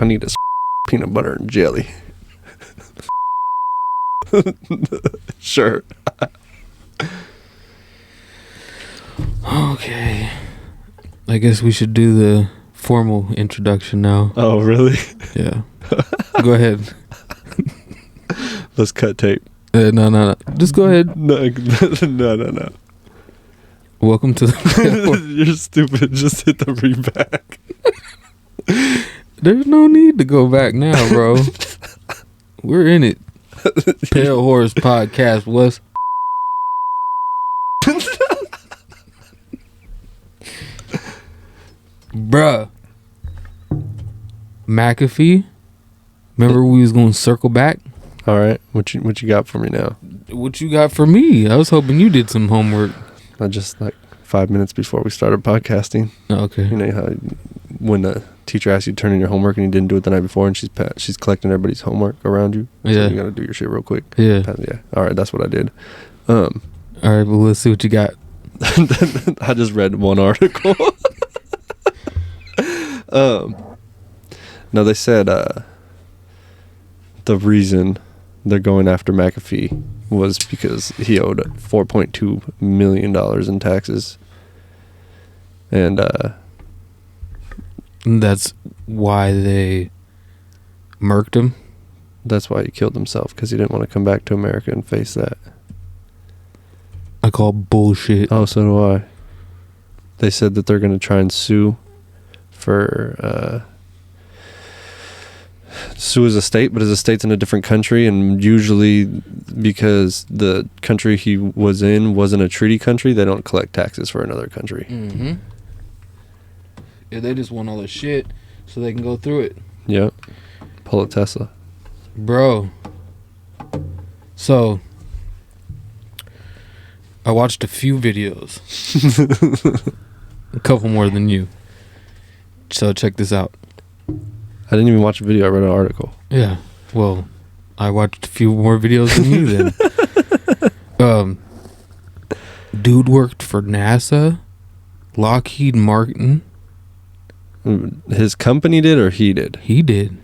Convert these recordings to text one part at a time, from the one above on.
I need a peanut butter and jelly. Sure. Okay. I guess we should do the formal introduction now. Oh, really? Yeah. Go ahead. Let's cut tape. No. Just go ahead. No. Welcome to the... You're stupid. Just hit the reback. There's no need to go back now, bro. We're in it. Pale Horse Podcast was... Bruh. Mcafee. Remember we was going to circle back? All right. What you got for me now? What you got for me? I was hoping you did some homework. I just 5 minutes before we started podcasting. Oh, okay. You know how when the teacher asks you to turn in your homework and you didn't do it the night before and she's collecting everybody's homework around you? Yeah. So you got to do your shit real quick. Yeah. Yeah. All right. That's what I did. All right, well, let's see what you got. I just read one article. No, they said the reason they're going after Mcafee was because he owed $4.2 million in taxes. And that's why they murked him? That's why he killed himself, because he didn't want to come back to America and face that. I call bullshit. Oh, so do I. They said that they're going to try and sue for... sue his estate, but his estate's in a different country, and usually because the country he was in wasn't a treaty country, they don't collect taxes for another country. Mm-hmm. Yeah, they just want all the shit so they can go through it. Yep. Pull a Tesla. Bro. So, I watched a few videos. A couple more than you. So check this out. I didn't even watch a video, I read an article. Yeah. Well, I watched a few more videos than you then. Dude worked for NASA, Lockheed Martin. His company did, or he did? He did.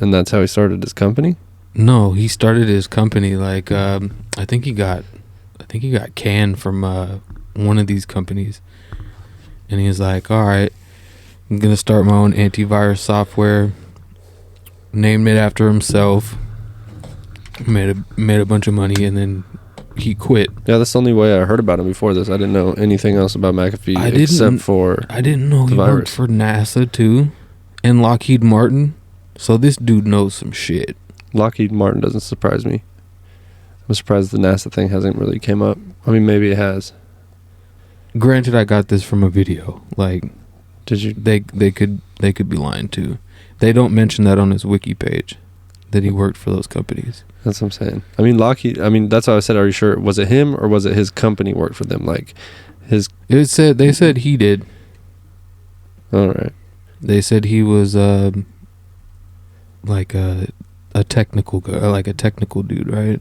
And that's how he started his company? No, he started his company I think he got canned from one of these companies. And he was like, all right, I'm going to start my own antivirus software. Named it after himself. Made a bunch of money, and then he quit. Yeah, that's the only way I heard about him before this. I didn't know anything else about Mcafee except for I didn't know he virus. worked for NASA too, and Lockheed Martin. So this dude knows some shit. Lockheed Martin doesn't surprise me. I'm surprised the NASA thing hasn't really came up. I mean, maybe it has. Granted, I got this from a video. Did you? They could be lying too. They don't mention that on his wiki page that he worked for those companies. That's what I'm saying. I mean, Lockheed. I mean, that's why I said, are you sure? Was it him or was it his company worked for them? They said he did. All right. They said he was a technical guy, like a technical dude, right?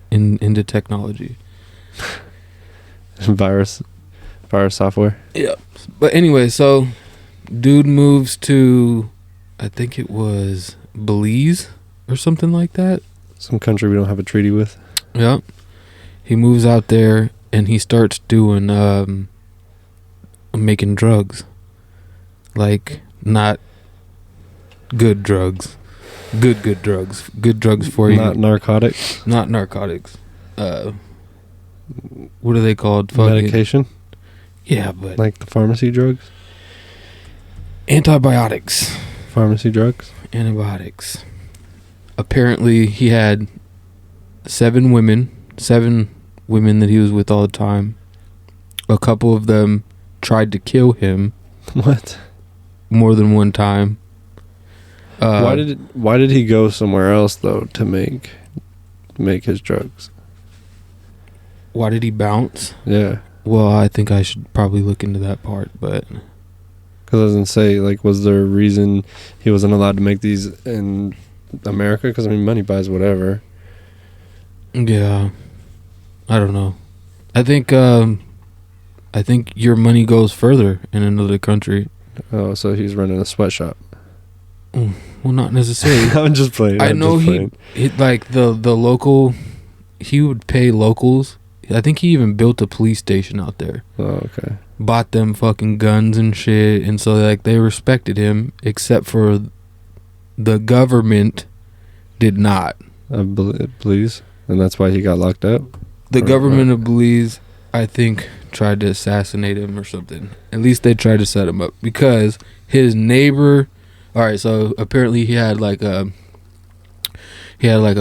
Into technology. Virus software. Yeah. But anyway, so dude moves to, I think it was Belize or something like that. Some country we don't have a treaty with. Yeah. He moves out there and he starts doing making drugs. Not good drugs. Good drugs. Good drugs for you. Not narcotics. Not narcotics. What are they called? Medication? Yeah, but... Like the pharmacy drugs? Antibiotics. Pharmacy drugs? Antibiotics. Apparently, he had 7 women that he was with all the time. A couple of them tried to kill him. What? More than one time. Why did he go somewhere else though to make his drugs? Why did he bounce? Yeah. Well, I think I should probably look into that part, but... Because I was going to say, was there a reason he wasn't allowed to make these in America? Because, I mean, money buys whatever. Yeah. I don't know. I think your money goes further in another country. Oh, so he's running a sweatshop. Well, not necessarily. I'm just playing. I know he like the local. He would pay locals. I think he even built a police station out there. Oh, okay. Bought them fucking guns and shit, and so like they respected him, except for the government did not. Belize, and that's why he got locked up. The government of Belize, I think, tried to assassinate him or something. At least they tried to set him up because his neighbor. All right, so apparently he had like a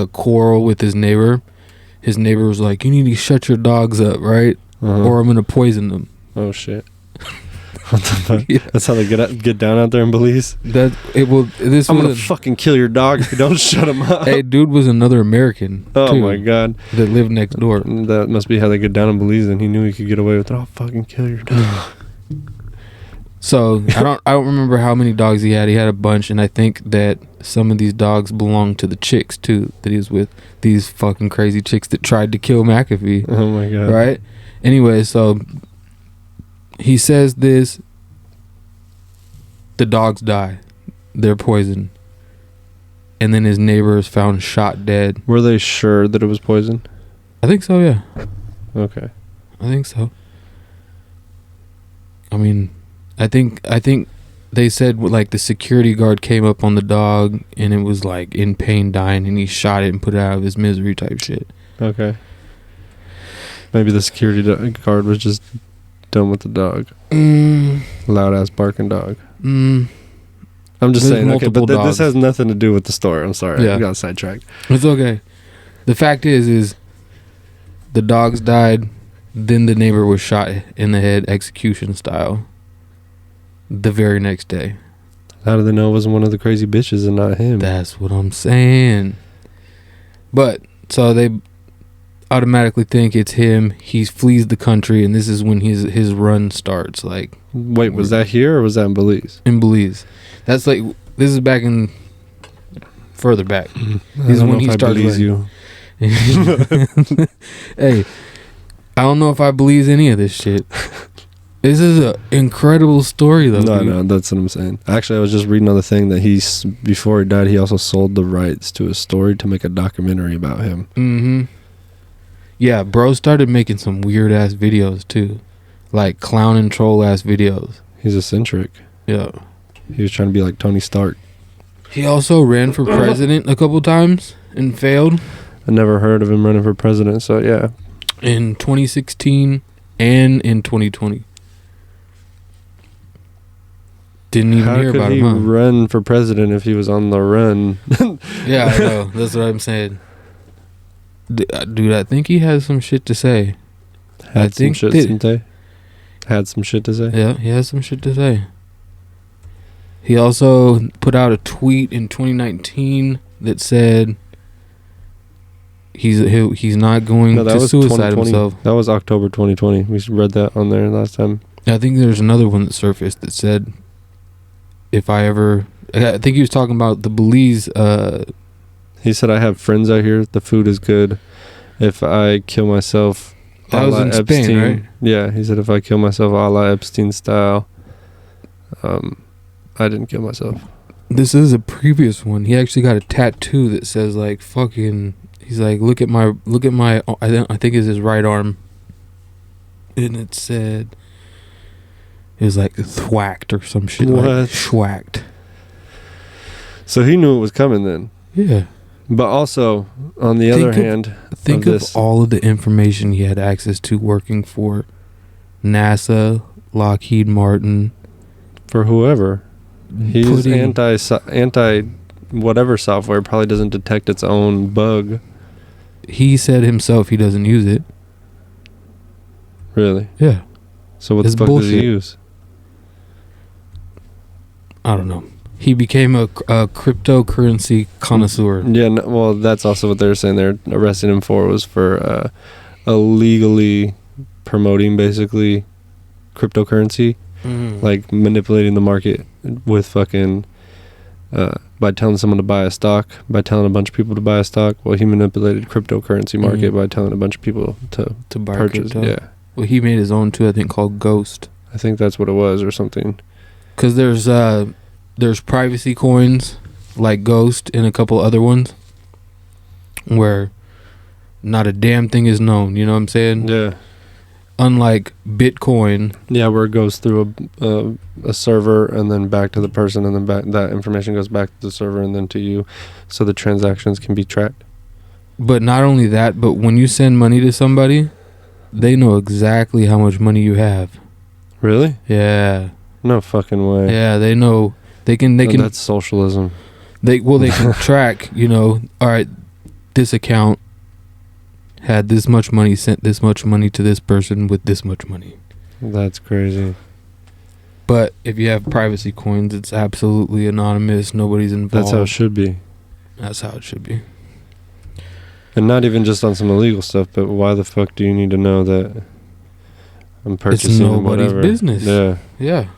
quarrel with his neighbor. His neighbor was like, "You need to shut your dogs up, right? Or I'm gonna poison them." Oh shit! What the fuck? Yeah. That's how they get down out there in Belize. I'm gonna fucking kill your dog if you don't shut him up. Hey, dude was another American. Oh too, my god! That lived next door. That must be how they get down in Belize, and he knew he could get away with it. I'll fucking kill your dog. So I don't remember how many dogs he had. He had a bunch, and I think that some of these dogs belonged to the chicks too that he was with. These fucking crazy chicks that tried to kill Mcafee. Oh my god! Right? Anyway, so he says this. The dogs die. They're poisoned. And then his neighbor is found shot dead. Were they sure that it was poison? I think so, yeah. Okay. I think so. I mean, I think they said like the security guard came up on the dog and it was like in pain dying and he shot it and put it out of his misery type shit. Okay. Maybe the security guard was just done with the dog. Loud ass barking dog. I'm just saying, okay, but this has nothing to do with the story. I'm sorry. I got sidetracked. It's okay. The fact is the dogs died, then the neighbor was shot in the head execution style the very next day. How did they know it wasn't one of the crazy bitches and not him? That's what I'm saying. But, so they automatically think it's him. He flees the country, and this is when his run starts. Like, wait, was that here or was that in Belize? In Belize. That's like, this is back in, further back. This is when he starts. I believe you. Hey, I don't know if I believe any of this shit. This is an incredible story, though. No, that's what I'm saying. Actually, I was just reading on the thing that before he died, he also sold the rights to his story to make a documentary about him. Mm-hmm. Yeah, bro started making some weird-ass videos, too. Like clown and troll-ass videos. He's eccentric. Yeah. He was trying to be like Tony Stark. He also ran for president a couple times and failed. I never heard of him running for president, so yeah. In 2016 and in 2020. Didn't even hear about him. How could he run for president if he was on the run? Yeah, I know. That's what I'm saying. Dude, I think he has some shit to say. Had some shit to say? Yeah, he has some shit to say. He also put out a tweet in 2019 that said he's not going to suicide himself. That was October 2020. We read that on there last time. I think there's another one that surfaced that said, I think he was talking about the Belize. He said, I have friends out here. The food is good. If I kill myself, that was in Epstein, Spain, right? Yeah, he said, if I kill myself a la Epstein style, I didn't kill myself. This is a previous one. He actually got a tattoo that says like fucking. He's like, look at my. I think it's his right arm, and it said. It was like thwacked or some shit. What? Like schwacked. So he knew it was coming then. Yeah. But also, on the other hand, think of all of the information he had access to working for NASA, Lockheed Martin, for whoever. He's anti whatever software probably doesn't detect its own bug. He said himself he doesn't use it. Really? Yeah. So what the fuck does he use? I don't know. He became a cryptocurrency connoisseur. Yeah, well, that's also what they're saying. They're arresting him for was for illegally promoting basically cryptocurrency, like manipulating the market with fucking by telling someone to buy a stock, by telling a bunch of people to buy a stock. Well, he manipulated cryptocurrency market by telling a bunch of people to buy purchase. Crypto. Yeah. Well, he made his own too. I think called Ghost. I think that's what it was or something. Because there's privacy coins, like Ghost and a couple other ones, where not a damn thing is known. You know what I'm saying? Yeah. Unlike Bitcoin. Yeah, where it goes through a server and then back to the person, and then that information goes back to the server and then to you, so the transactions can be tracked. But not only that, but when you send money to somebody, they know exactly how much money you have. Really? Yeah. No fucking way. Yeah, they know. They can. That's socialism. They can track. You know, all right, this account had this much money, sent this much money to this person with this much money. That's crazy. But if you have privacy coins, it's absolutely anonymous. Nobody's involved. That's how it should be. That's how it should be. And not even just on some illegal stuff, but why the fuck do you need to know that I'm purchasing it's nobody's whatever? business. Yeah. Yeah.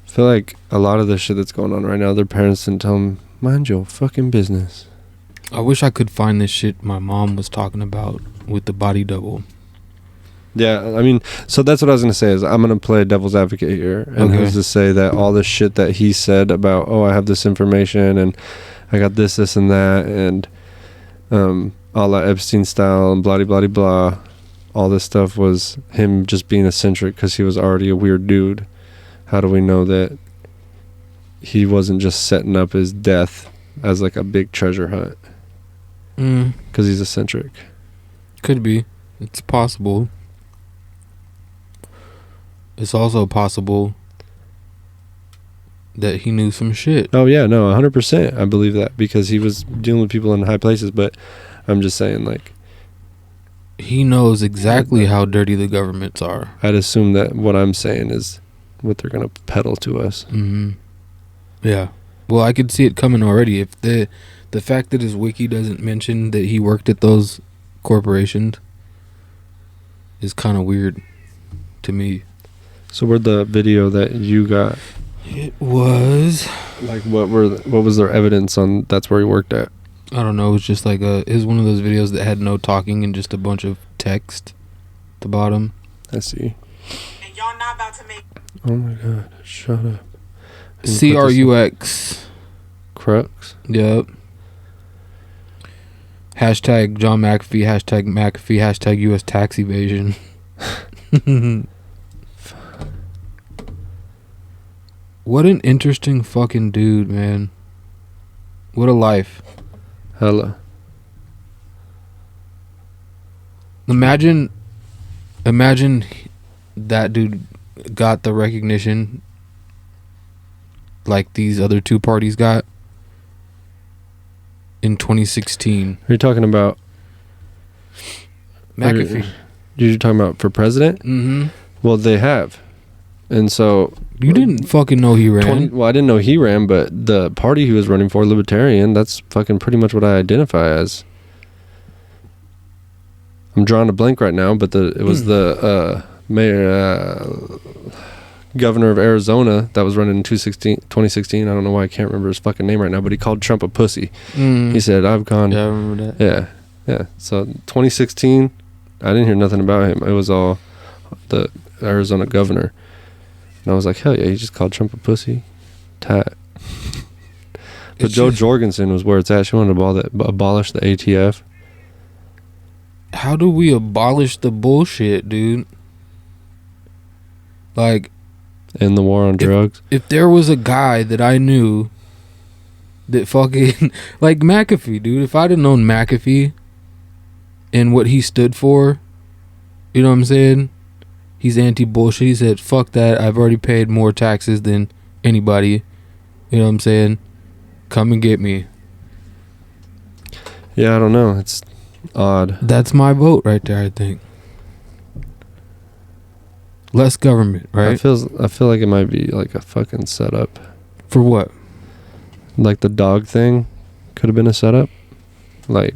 I feel like a lot of the shit that's going on right now, their parents didn't tell them, mind your fucking business. I wish I could find this shit my mom was talking about with the body double. Yeah, I mean, so that's what I was going to say is I'm going to play devil's advocate here. And who's to say that all the shit that he said about, oh, I have this information and I got this, and that, and a la Epstein style and blah, blah, blah, all this stuff was him just being eccentric because he was already a weird dude. How do we know that he wasn't just setting up his death as like a big treasure hunt? Because he's eccentric. Could be. It's possible. It's also possible that he knew some shit. Oh yeah, no, 100%. I believe that because he was dealing with people in high places. But I'm just saying, like, he knows exactly how dirty the governments are. I'd assume that what I'm saying is what they're gonna peddle to us. Mm-hmm. Yeah. Well, I could see it coming already. If the fact that his wiki doesn't mention that he worked at those corporations is kind of weird to me. So where'd the video that you got? It was Like, what was their evidence on that's where he worked at? I don't know. It was just like it was one of those videos that had no talking and just a bunch of text at the bottom. I see. And y'all not about to make. Oh my god! Shut up. CRUX. Crux. Yep. Hashtag John McAfee. Hashtag McAfee. Hashtag U.S. tax evasion. What an interesting fucking dude, man. What a life. Hella. Imagine that dude got the recognition like these other two parties got in 2016. Are you talking about McAfee? You're talking about for president? Mm-hmm. Well, they have. And so You didn't fucking know he ran. Well, I didn't know he ran, but the party he was running for, Libertarian, that's fucking pretty much what I identify as. I'm drawing a blank right now, but it was the mayor, governor of Arizona that was running in 2016. I don't know why I can't remember his fucking name right now, but he called Trump a pussy. He said, I've gone. Yeah, I remember that. Yeah. So 2016, I didn't hear nothing about him. It was all the Arizona governor. And I was like, hell yeah, he just called Trump a pussy. Tat. But Joe Jorgensen was where it's at. She wanted to abolish the ATF. How do we abolish the bullshit, dude? Like, End the war on drugs. if there was a guy that I knew that fucking like McAfee, dude, if I'd have known McAfee and what he stood for, you know what I'm saying? He's anti-bullshit. He said, fuck that. I've already paid more taxes than anybody. You know what I'm saying? Come and get me. Yeah, I don't know. It's odd. That's my vote right there, I think. Less government, right? I feel like it might be like a fucking setup. For what? Like the dog thing could have been a setup. Like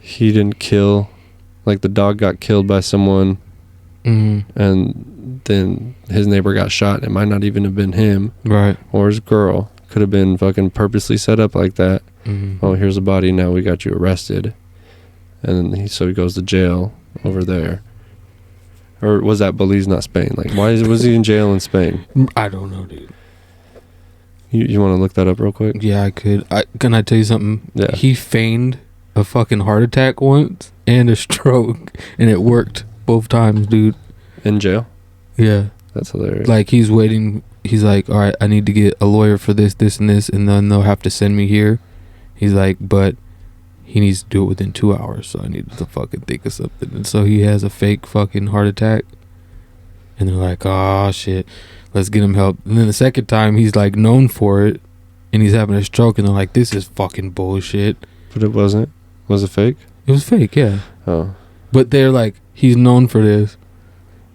he didn't kill. Like the dog got killed by someone, and then his neighbor got shot. It might not even have been him, right? Or his girl. Could have been fucking purposely set up like that. Oh, here's a body. Now we got you arrested, and so he goes to jail over there. Or was that Belize, not Spain? Like, why was he in jail in Spain? I don't know, dude. You want to look that up real quick? Yeah, I could. Can I tell you something? Yeah. He feigned a fucking heart attack once and a stroke, and it worked both times, dude. In jail? Yeah. That's hilarious. Like, he's waiting. He's like, all right, I need to get a lawyer for this, and this, and then they'll have to send me here. He's like, but he needs to do it within 2 hours, so I need to fucking think of something. And so he has a fake fucking heart attack. And they're like, oh, shit, let's get him help. And then the second time, he's, like, known for it, and he's having a stroke, and they're like, this is fucking bullshit. But it wasn't? Was it fake? It was fake, yeah. Oh. But they're like, he's known for this.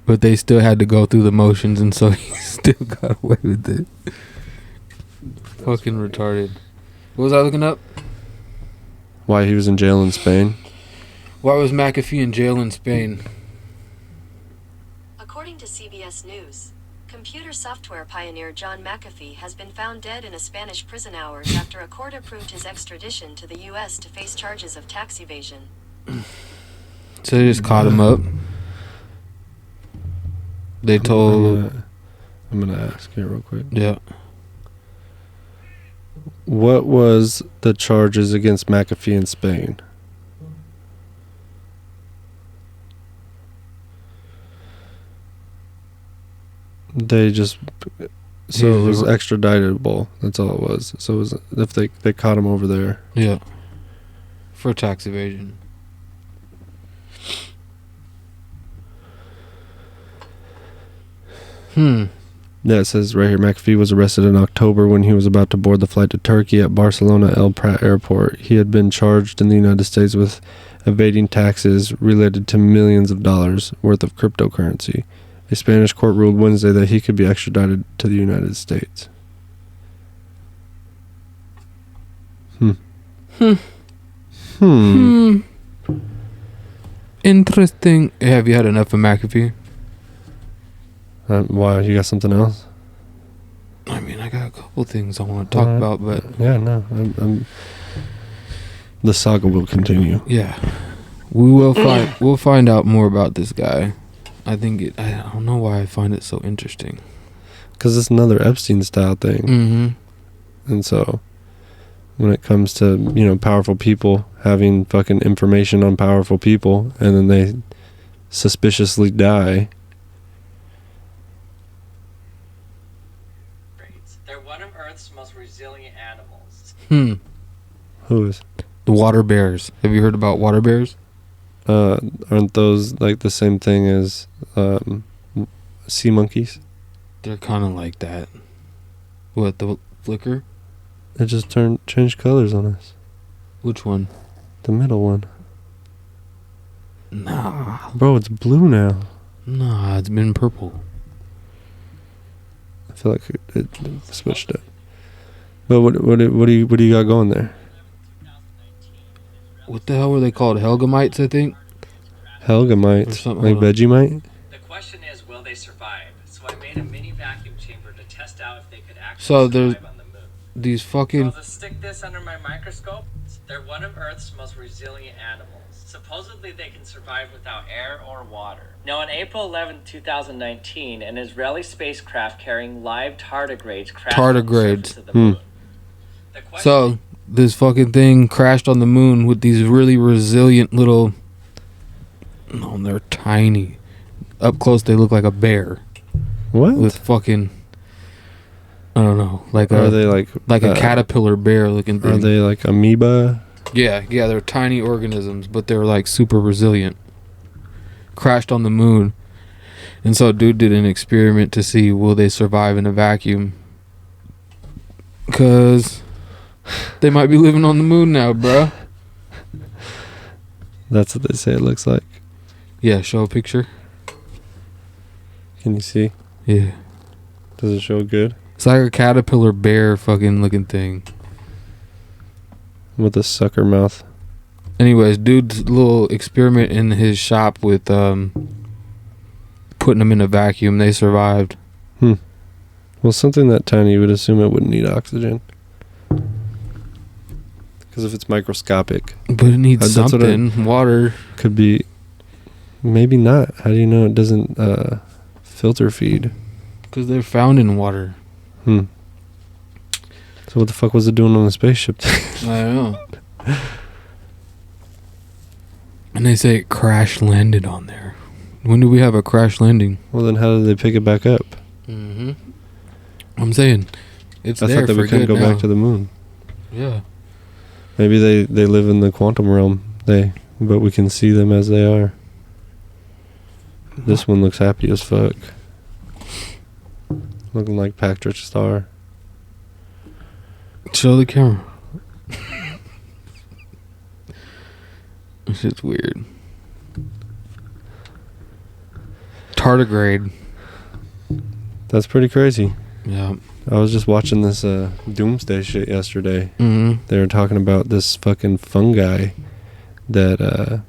But they still had to go through the motions, and so he still got away with it. Fucking retarded. What was I looking up? Why he was in jail in Spain? Why was Mcafee in jail in Spain? According to CBS News, computer software pioneer John Mcafee has been found dead in a Spanish prison hours after a court approved his extradition to the U.S. to face charges of tax evasion. So they just caught him up. They told... I'm gonna ask here real quick. Yeah. What was the charges against Mcafee in Spain? They just... So it was extraditable. That's all it was. So it was if they caught him over there. Yeah. For tax evasion. Yeah, it says right here, Mcafee was arrested in October when he was about to board the flight to Turkey at Barcelona El Prat Airport. He had been charged in the United States with evading taxes related to millions of dollars worth of cryptocurrency. A Spanish court ruled Wednesday that he could be extradited to the United States. Interesting. Have you had enough of Mcafee? Why? You got something else? I mean, I got a couple things I want to talk about, but... Yeah, no. The saga will continue. Yeah. We'll find out more about this guy. I don't know why I find it so interesting. Because it's another Epstein-style thing. Mm-hmm. And so, when it comes to, powerful people having fucking information on powerful people, and then they suspiciously die... They're one of Earth's most resilient animals. Who is? The water bears. Have you heard about water bears? Aren't those like the same thing as sea monkeys? They're kind of like that. What, the flicker? It just changed colors on us. Which one? The middle one. Nah. Bro, it's blue now. Nah, it's been purple. I feel like it switched it. But what do you got going there? What the hell were they called? Helgamites, I think? Helgamites. Or something, Like hold on. Vegemite? The question is, will they survive? So I made a mini vacuum chamber to test out if they could actually So there's survive on the moon. these So fucking... I'll just stick this under my microscope. They're one of Earth's most resilient animals. Supposedly they can survive without air or water. Now on April 11, 2019, an Israeli spacecraft carrying live tardigrades crashed on the surface of the moon. The question So, this fucking thing crashed on the moon with these really resilient little... No, they're tiny. Up close, they look like a bear. What? With fucking... I don't know. Like Are they like a caterpillar bear looking thing. Are they like amoeba? Yeah, they're tiny organisms, but they're like super resilient. Crashed on the moon. And so dude did an experiment to see will they survive in a vacuum. Because they might be living on the moon now, bruh. That's what they say it looks like. Yeah, show a picture. Can you see? Yeah. Does it show good? It's like a caterpillar bear fucking looking thing. With a sucker mouth. Anyways, dude's little experiment in his shop with putting them in a vacuum, they survived. Well, something that tiny, you would assume it wouldn't need oxygen. Because if it's microscopic. But it needs That's what something. Water. Could be. Maybe not. How do you know it doesn't filter feed? Because they're found in water. So what the fuck was it doing on the spaceship? I don't know. And they say it crash landed on there. When do we have a crash landing? Well, then how did they pick it back up? Mm-hmm. I'm saying it's I there thought that for we couldn't good go now. back to the moon. Yeah. Maybe they live in the quantum realm. But we can see them as they are. This one looks happy as fuck. Looking like Patrick Star. Show the camera. This shit's weird. Tardigrade. That's pretty crazy. Yeah. I was just watching this doomsday shit yesterday. Mm-hmm. They were talking about this fucking fungi that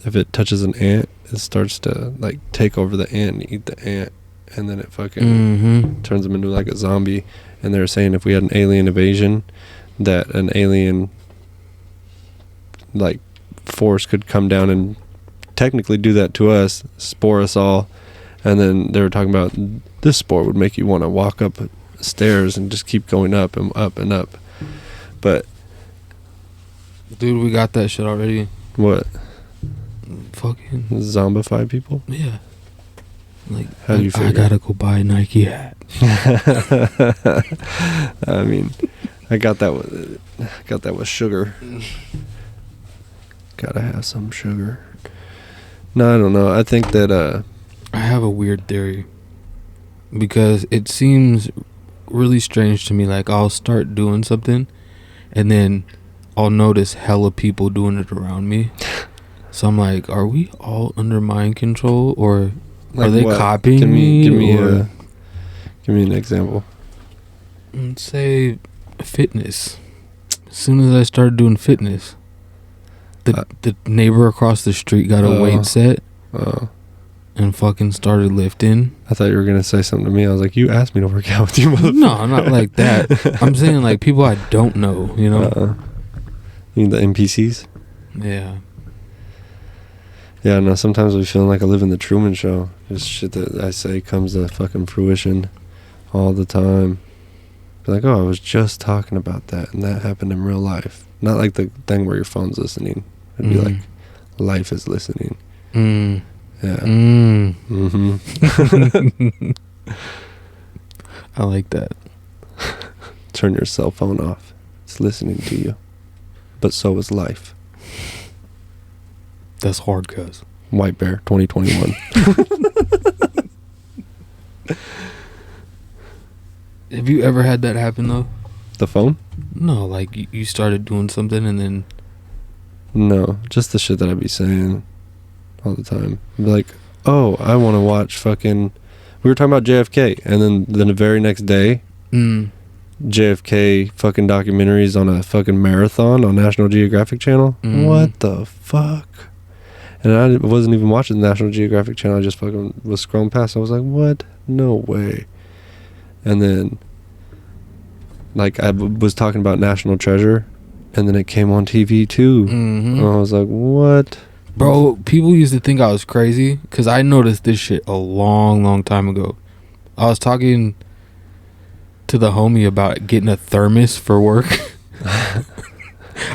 if it touches an ant, it starts to like take over the ant and eat the ant, and then it fucking turns them into like a zombie. And they were saying if we had an alien invasion, that an alien like force could come down and technically do that to us, spore us all. And then they were talking about this spore would make you want to walk up stairs and just keep going up and up and up. But Dude, we got that shit already. what? Fucking Zombify people? yeah. Like, How do you I figure? gotta go buy a Nike hat. I mean, I got that with sugar. Gotta have some sugar. No, I don't know. I think that I have a weird theory because it seems really strange to me. Like, I'll start doing something and then I'll notice hella people doing it around me. So I'm like, are we all under mind control, or like are they what? copying me? Give me an example. Say fitness. As soon as I started doing fitness, the neighbor across the street got a weight set and fucking started lifting. I thought you were gonna say something to me. I was like, you asked me to work out with you, motherfucker. No, not like that. I'm saying like people I don't know, you know? You mean the NPCs? Yeah. Yeah, no, sometimes I feel like I live in the Truman Show. Just shit that I say comes to fucking fruition all the time. Be like, oh, I was just talking about that, and that happened in real life. Not like the thing where your phone's listening. It'd be like, life is listening. Yeah. Mm-hmm. I like that. Turn your cell phone off. It's listening to you. But so is life. That's hard, cuz. White Bear 2021. Have you ever had that happen, though? The phone? No, like you started doing something and then... No, just the shit that I be saying all the time. Be like, oh, I want to watch fucking... We were talking about JFK, and then the very next day, JFK fucking documentaries on a fucking marathon on National Geographic Channel. What the fuck? And I wasn't even watching the National Geographic Channel. I just fucking was scrolling past. I was like, what? No way. And then, like, I was talking about National Treasure, and then it came on TV too. And I was like, what? Bro, people used to think I was crazy because I noticed this shit a long time ago. I was talking to the homie about getting a thermos for work.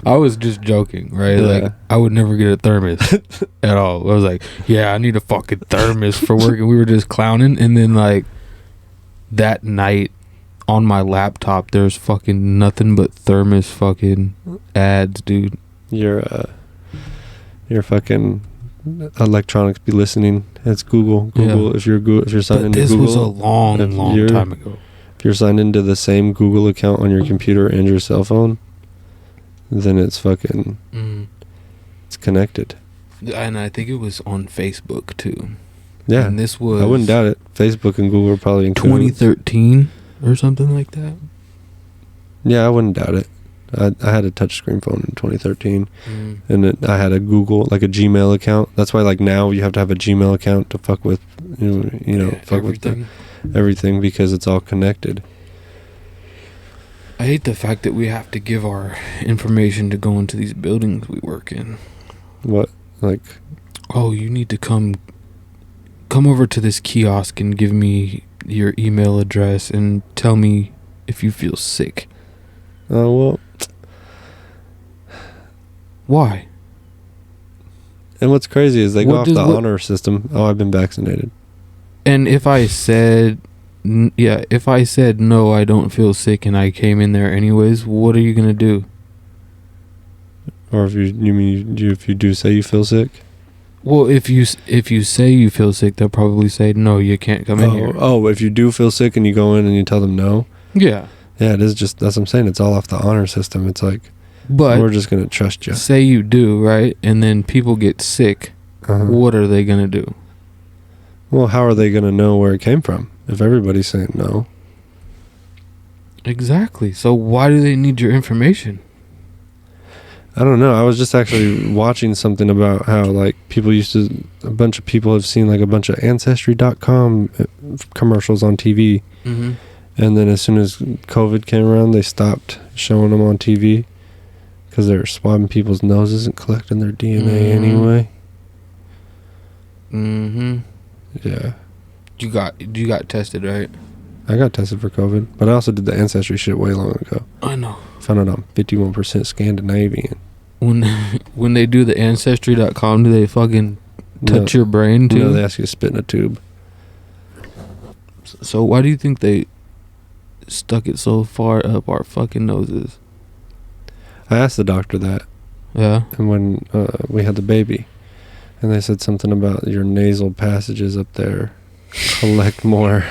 I was just joking, right? Yeah. Like, I would never get a thermos at all. I was like, yeah, I need a fucking thermos for work. And we were just clowning. And then, like, that night on my laptop, there's fucking nothing but thermos fucking ads, dude. Your fucking electronics be listening. It's Google. Yeah. If you're signed into This Google, was a long time ago. if you're signed into the same Google account on your computer and your cell phone, then it's fucking it's connected. And I think it was on Facebook too. Yeah, and this was I wouldn't doubt it. Facebook and Google are probably in 2013 or something like that. Yeah, I wouldn't doubt it. I had a touchscreen phone in 2013, and I had a Google, like a Gmail account. That's why, like, now you have to have a Gmail account to fuck with, fuck everything. with everything, because it's all connected. I hate the fact that we have to give our information to go into these buildings we work in. What, like? Oh, you need to come over to this kiosk and give me your email address and tell me if you feel sick. Oh, well. Why? And what's crazy is they go What off does- the what- honor system. Oh, I've been vaccinated. And if I said, if I said no, I don't feel sick, and I came in there anyways, what are you gonna do? Or if you mean if you do say you feel sick? Well, if you say you feel sick, they'll probably say no, you can't come in here. Oh, if you do feel sick and you go in and you tell them no? Yeah. Yeah, it is just, that's what I'm saying. It's all off the honor system. It's like, But we're just going to trust you. say you do, right? And then people get sick. Uh-huh. What are they going to do? Well, how are they going to know where it came from if everybody's saying no? Exactly. So why do they need your information? I don't know. I was just actually watching something about how, like, a bunch of people have seen, like, a bunch of Ancestry.com commercials on TV. Mm-hmm. And then as soon as COVID came around, they stopped showing them on TV because they were swabbing people's noses and collecting their DNA anyway. Mm-hmm. Yeah. You got tested, right? I got tested for COVID, but I also did the Ancestry shit way long ago. I know. Found out I'm 51% Scandinavian. When they do the Ancestry.com, do they fucking touch your brain too? No, they ask you to spit in a tube. So why do you think they stuck it so far up our fucking noses? I asked the doctor that, Yeah. and when we had the baby, and they said something about your nasal passages up there collect more.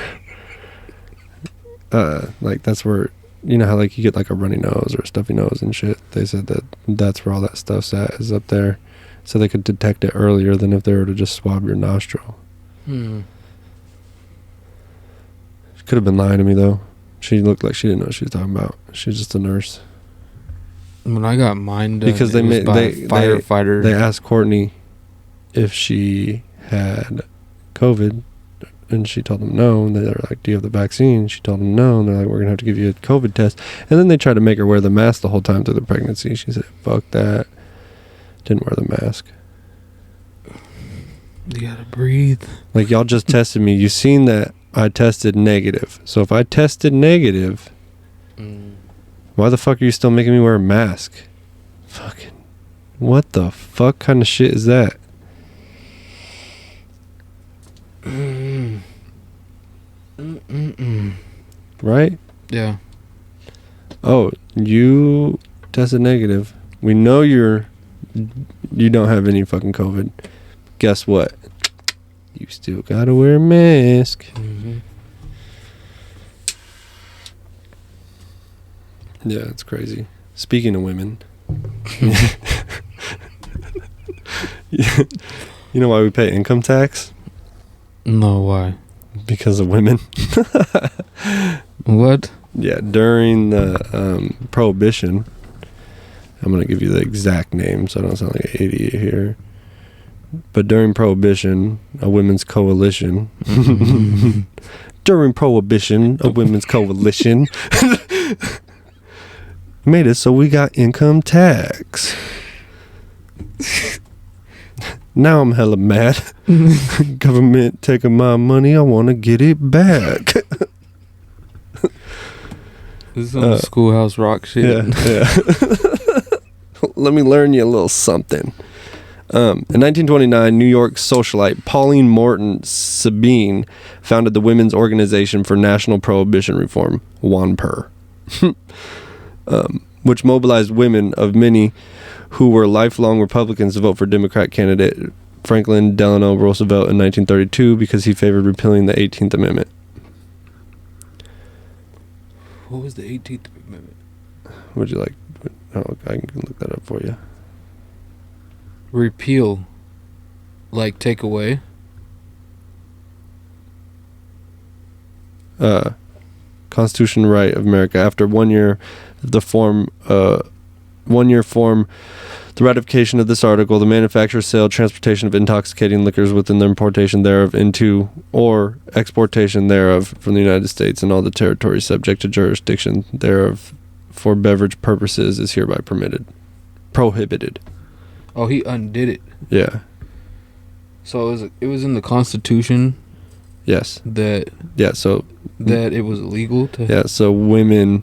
Like, that's where, you know how, like, you get, like, a runny nose or a stuffy nose and shit. They said that that's where all that stuff's at, is up there. So they could detect it earlier than if they were to just swab your nostril. Hmm. She could have been lying to me, though. She looked like she didn't know what she was talking about. She's just a nurse. When I got mine done, Because it was by a firefighter. They asked Courtney if she had COVID, and she told them no. And they were like, "Do you have the vaccine?" She told them no, and they're like, "We're gonna have to give you a COVID test." And then they tried to make her wear the mask the whole time through the pregnancy. She said, "Fuck that." Didn't wear the mask. You gotta breathe. Like, y'all just tested me. You seen that I tested negative. So if I tested negative, why the fuck are you still making me wear a mask? Fucking, what the fuck kind of shit is that? Right? Yeah. Oh, you tested negative. We know you don't have any fucking COVID. Guess what? You still gotta wear a mask. Mm-hmm. Yeah, it's crazy. Speaking of women, you know why we pay income tax? No, why? Because of women. What? Yeah, during the Prohibition, I'm going to give you the exact name so I don't sound like an idiot here. But during Prohibition, a women's coalition. During Prohibition, a women's coalition made it so we got income tax. Now I'm hella mad. Government taking my money, I want to get it back. This is some Schoolhouse Rock shit. Yeah. Let me learn you a little something. In 1929, New York socialite Pauline Morton Sabine founded the Women's Organization for National Prohibition Reform, WONPR, which mobilized women of many who were lifelong Republicans to vote for Democrat candidate Franklin Delano Roosevelt in 1932 because he favored repealing the 18th Amendment. What was the 18th Amendment? Would you like? Oh, I can look that up for you. Repeal. Like take away? Constitutional right of America. After 1 year, the ratification of this article, the manufacture, sale, transportation of intoxicating liquors within the importation thereof into or exportation thereof from the United States and all the territories subject to jurisdiction thereof for beverage purposes is hereby prohibited. Oh, he undid it. Yeah. So it was in the Constitution Yes. that Yeah. So it was illegal to. yeah. So women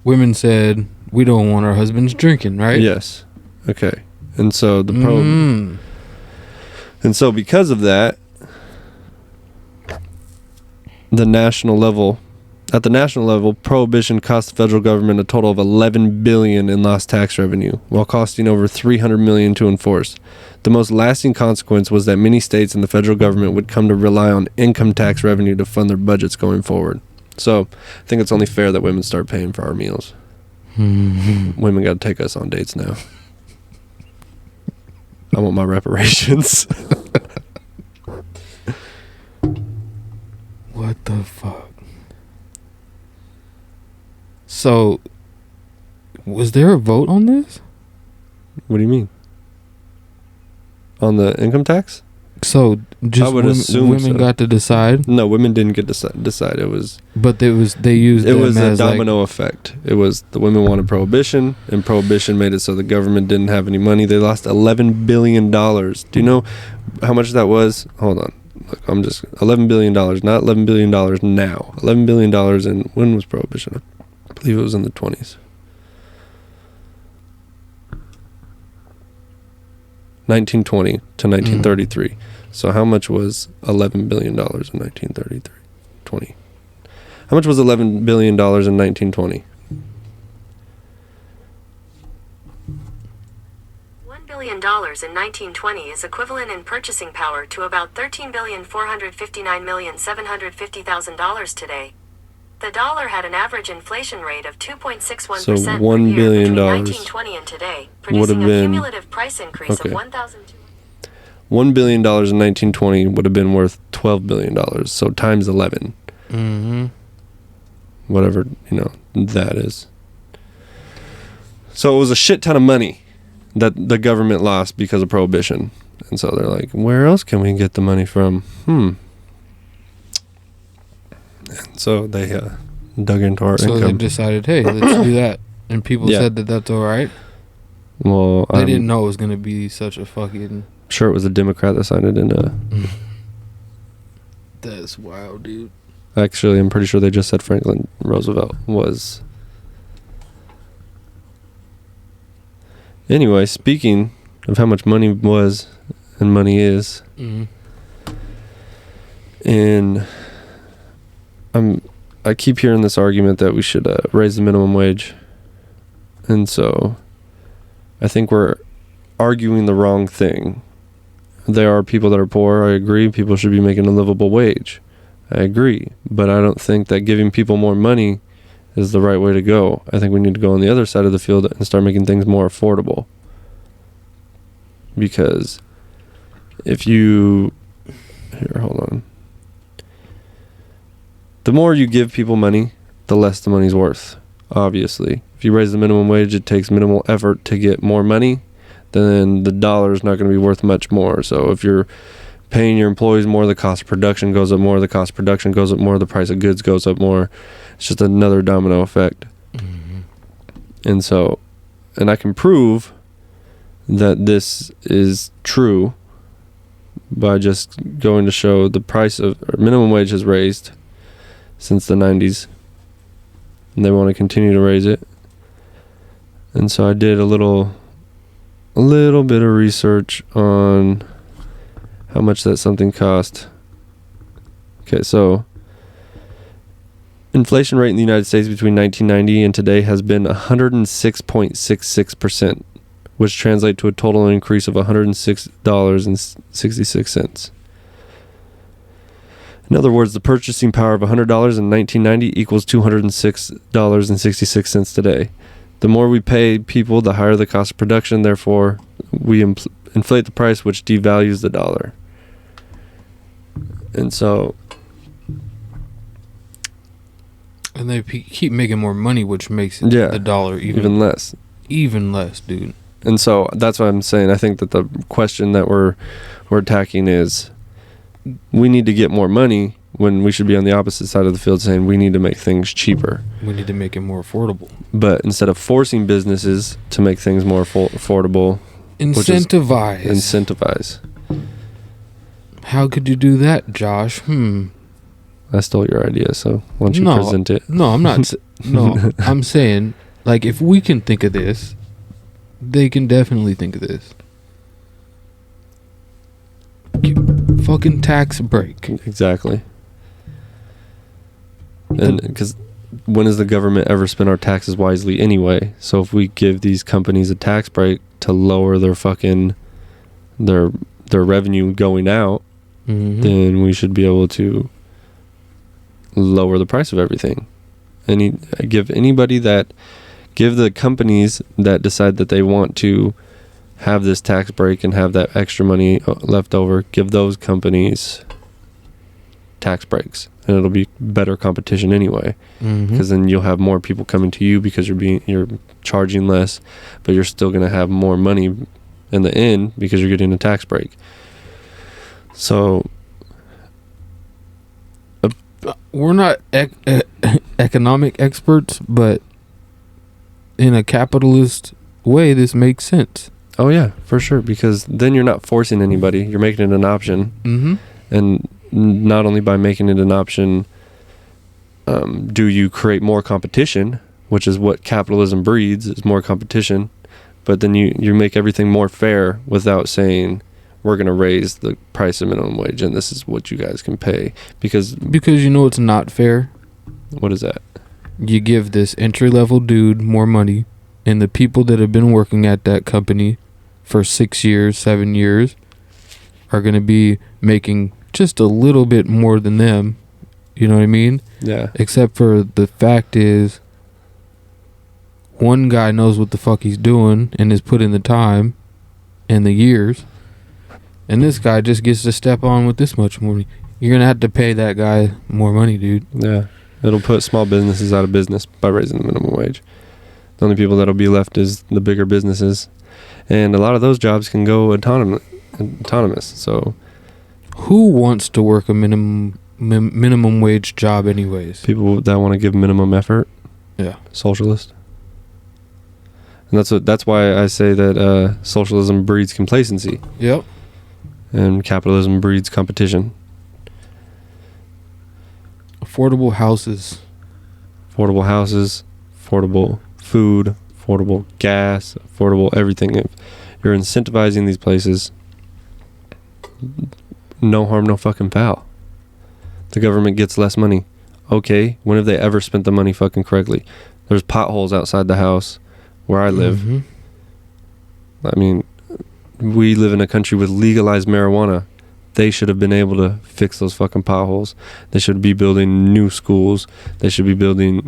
Women said, we don't want our husbands drinking, right? Yes. Okay. And so and so because of that, at the national level, prohibition cost the federal government a total of $11 billion in lost tax revenue, while costing over $300 million to enforce. The most lasting consequence was that many states and the federal government would come to rely on income tax revenue to fund their budgets going forward. So I think it's only fair that women start paying for our meals. Women got to take us on dates now. I want my reparations. What the fuck? So, was there a vote on this? What do you mean? On the income tax? So, just I would assume women so. got to decide? No, women didn't get to decide. It was... But they used It them was a as domino effect. It was the women wanted prohibition, and prohibition made it so the government didn't have any money. They lost $11 billion. Do you know how much that was? Hold on. Look, $11 billion, not $11 billion now. $11 billion in... When was prohibition? I believe it was in the 20s. 1920 to 1933. So how much was $11 billion in 1933? 20. How much was $11 billion in 1920? $1 billion in 1920 is equivalent in purchasing power to about $13,459,750,000 today. The dollar had an average inflation rate of 2.61% So per $1 year billion between 1920 and today, would have producing a been... cumulative price increase Okay. of 1,200. $1 billion in 1920 would have been worth $12 billion. So times 11. Mm-hmm. Whatever, that is. So it was a shit ton of money that the government lost because of prohibition. And so they're like, where else can we get the money from? And so they dug into our So they income. decided, hey, let's do that. And people Yeah. said that that's all right. Well, They didn't know it was going to be such a fucking... Sure, it was a Democrat that signed it into... That's wild, dude. Actually, I'm pretty sure they just said Franklin Roosevelt was... Anyway, speaking of how much money was and money is, and I keep hearing this argument that we should raise the minimum wage, and so I think we're arguing the wrong thing. There are people that are poor, I agree. People should be making a livable wage, I agree. But I don't think that giving people more money is the right way to go. I think we need to go on the other side of the field and start making things more affordable. Because if you... Here, hold on. The more you give people money, the less the money's worth, obviously. If you raise the minimum wage, it takes minimal effort to get more money, then the dollar is not going to be worth much more. So if you're paying your employees more, the cost of production goes up more, the cost of production goes up more, the price of goods goes up more. It's just another domino effect. And so, and I can prove that this is true by just going to show the price of minimum wage has raised since the 90s, and they want to continue to raise it. And so I did a little bit of research on how much that something cost. Okay, so inflation rate in the United States between 1990 and today has been 106.66%, which translates to a total increase of $106.66. In other words, the purchasing power of $100 in 1990 equals $206.66 today. The more we pay people, the higher the cost of production. Therefore, we inflate the price, which devalues the dollar. And so... And they keep making more money, which makes the dollar even less. Even less, dude. And so that's what I'm saying. I think that the question that we're attacking is we need to get more money when we should be on the opposite side of the field saying we need to make things cheaper. We need to make it more affordable. But instead of forcing businesses to make things more affordable, incentivize. Incentivize. How could you do that, Josh? I stole your idea, so why don't you No, present it? No, I'm not. No, I'm saying, like, if we can think of this, they can definitely think of this. Fucking tax break. Exactly. And because when has the government ever spent our taxes wisely anyway? So if we give these companies a tax break to lower their fucking their revenue going out, then we should be able to lower the price of everything. Give the companies that decide that they want to have this tax break and have that extra money left over, give those companies tax breaks, and it'll be better competition anyway, because then you'll have more people coming to you because you're charging less, but you're still going to have more money in the end because you're getting a tax break. So we're not economic experts, but in a capitalist way, this makes sense. Oh yeah, for sure, because then you're not forcing anybody, you're making it an option. And not only by making it an option do you create more competition, which is what capitalism breeds, is more competition, but then you make everything more fair without saying we're going to raise the price of minimum wage and this is what you guys can pay, because you know it's not fair. What is that? You give this entry-level dude more money, and the people that have been working at that company for 6 years, 7 years are going to be making just a little bit more than them. You know what I mean? Yeah. Except for the fact is, one guy knows what the fuck he's doing and has put in the time and the years, and this guy just gets to step on with this much money. You're going to have to pay that guy more money, dude. Yeah. It'll put small businesses out of business by raising the minimum wage. The only people that'll be left is the bigger businesses. And a lot of those jobs can go autonomous. So who wants to work a minimum wage job anyways? People that want to give minimum effort. Yeah. Socialist. And that's why I say that socialism breeds complacency. Yep. And capitalism breeds competition. Affordable houses. Affordable food, affordable gas, affordable everything. If you're incentivizing these places, no harm, no fucking foul. The government gets less money. Okay, when have they ever spent the money fucking correctly? There's potholes outside the house where I live. I mean, we live in a country with legalized marijuana. They should have been able to fix those fucking potholes. They should be building new schools. They should be building,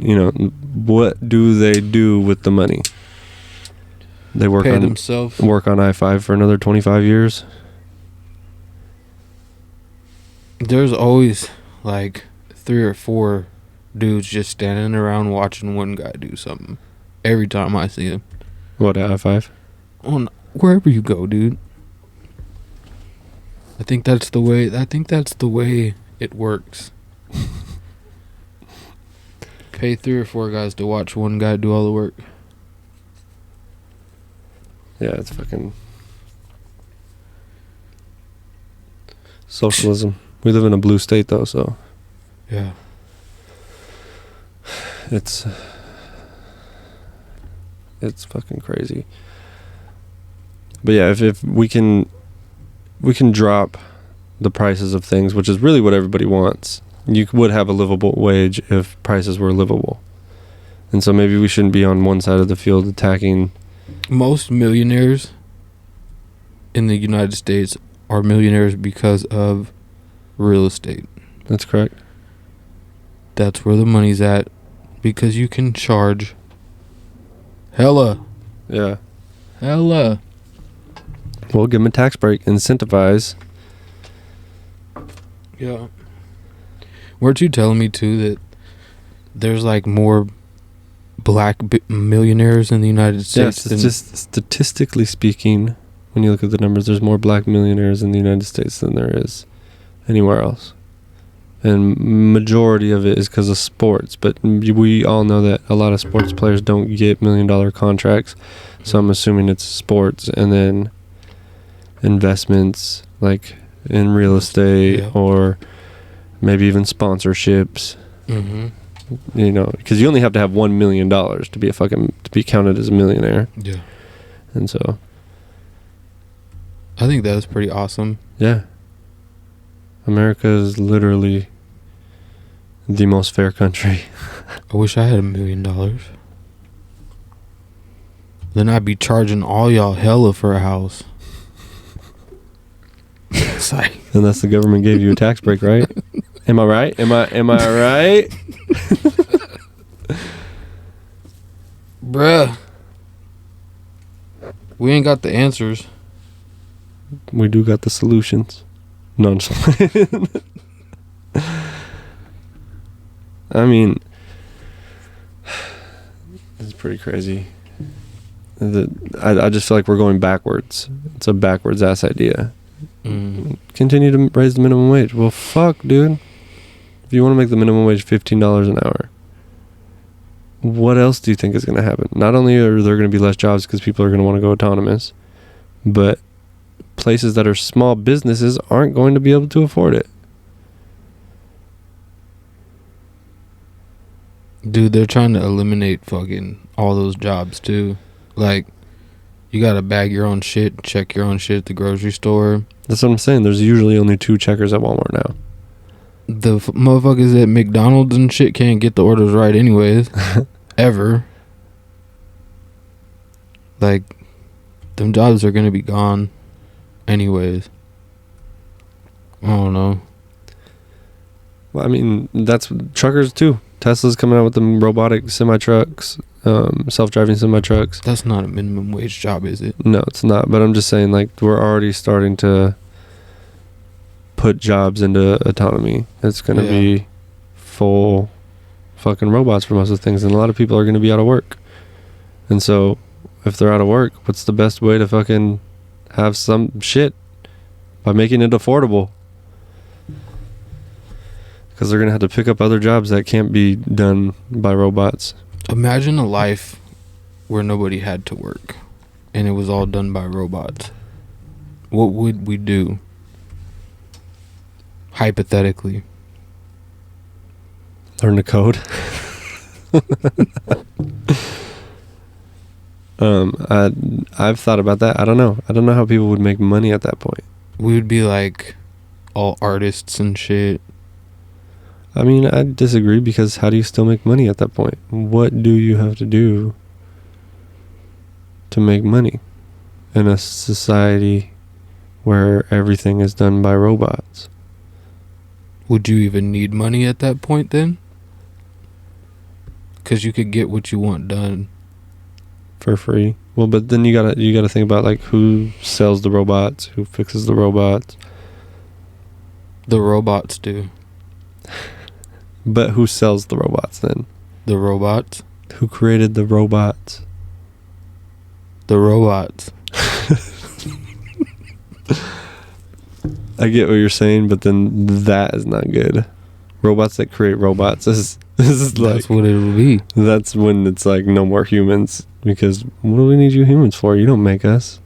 what do they do with the money? They work Pay on themselves. Work on I-5 for another 25 years. There's always like 3 or 4 dudes just standing around watching one guy do something. Every time I see him. What, I-5? On wherever you go, dude. I think that's the way it works. Pay 3 or 4 guys to watch one guy do all the work. Yeah, it's fucking socialism. We live in a blue state though, so yeah. It's fucking crazy. But yeah, if we can drop the prices of things, which is really what everybody wants. You would have a livable wage if prices were livable. And so maybe we shouldn't be on one side of the field attacking. Most millionaires in the United States are millionaires because of real estate. That's correct. That's where the money's at, because you can charge hella. Yeah. Hella. Well, give them a tax break. Incentivize. Yeah. Weren't you telling me, too, that there's, like, more black millionaires in the United States? Yes, it's just statistically speaking, when you look at the numbers, there's more black millionaires in the United States than there is anywhere else. And majority of it is because of sports. But we all know that a lot of sports players don't get $1 million contracts. So I'm assuming it's sports and then investments like in real estate or maybe even sponsorships. Mm-hmm. You know, because you only have to have $1 million to be counted as a millionaire. Yeah. And so, I think that was pretty awesome. yeah, America is literally the most fair country. I wish I had $1 million. Then I'd be charging all y'all hella for a house. It's like, Unless the government gave you a tax break, right? Am I right? Am I right? bruh, we ain't got the answers. We do got the solutions. No, I'm just playing. I mean, it's pretty crazy. I just feel like we're going backwards. It's a backwards ass idea. Continue to raise the minimum wage. Well, fuck, dude. If you want to make the minimum wage $15 an hour, what else do you think is going to happen? Not only are there going to be less jobs because people are going to want to go autonomous, but places that are small businesses aren't going to be able to afford it. Dude, they're trying to eliminate fucking all those jobs too. Like, you gotta bag your own shit, check your own shit at the grocery store. That's what I'm saying. There's usually only 2 checkers at Walmart now. The motherfuckers at McDonald's and shit can't get the orders right anyways. Ever. Like, them jobs are gonna be gone anyways. I don't know. Well, I mean, that's truckers too. Tesla's coming out with them robotic semi-trucks, self-driving semi-trucks. That's not a minimum wage job, is it? No, it's not. But I'm just saying, like, we're already starting to put jobs into autonomy. It's going to be full fucking robots for most of the things. And a lot of people are going to be out of work. And so, if they're out of work, what's the best way to fucking have some shit? By making it affordable. Because they're going to have to pick up other jobs that can't be done by robots. Imagine a life where nobody had to work and it was all done by robots. What would we do? Hypothetically. Learn to code. I've thought about that. I don't know. I don't know how people would make money at that point. We would be like all artists and shit. I mean, I disagree, because how do you still make money at that point? What do you have to do to make money in a society where everything is done by robots? Would you even need money at that point then? Because you could get what you want done For free. Well, but then you gotta think about, like, who sells the robots, who fixes the robots. The robots do. But who sells the robots then? The robots? Who created the robots? The robots. I get what you're saying, but then that is not good. Robots that create robots. This is like, that's what it will be. That's when it's like no more humans. Because what do we need you humans for? You don't make us.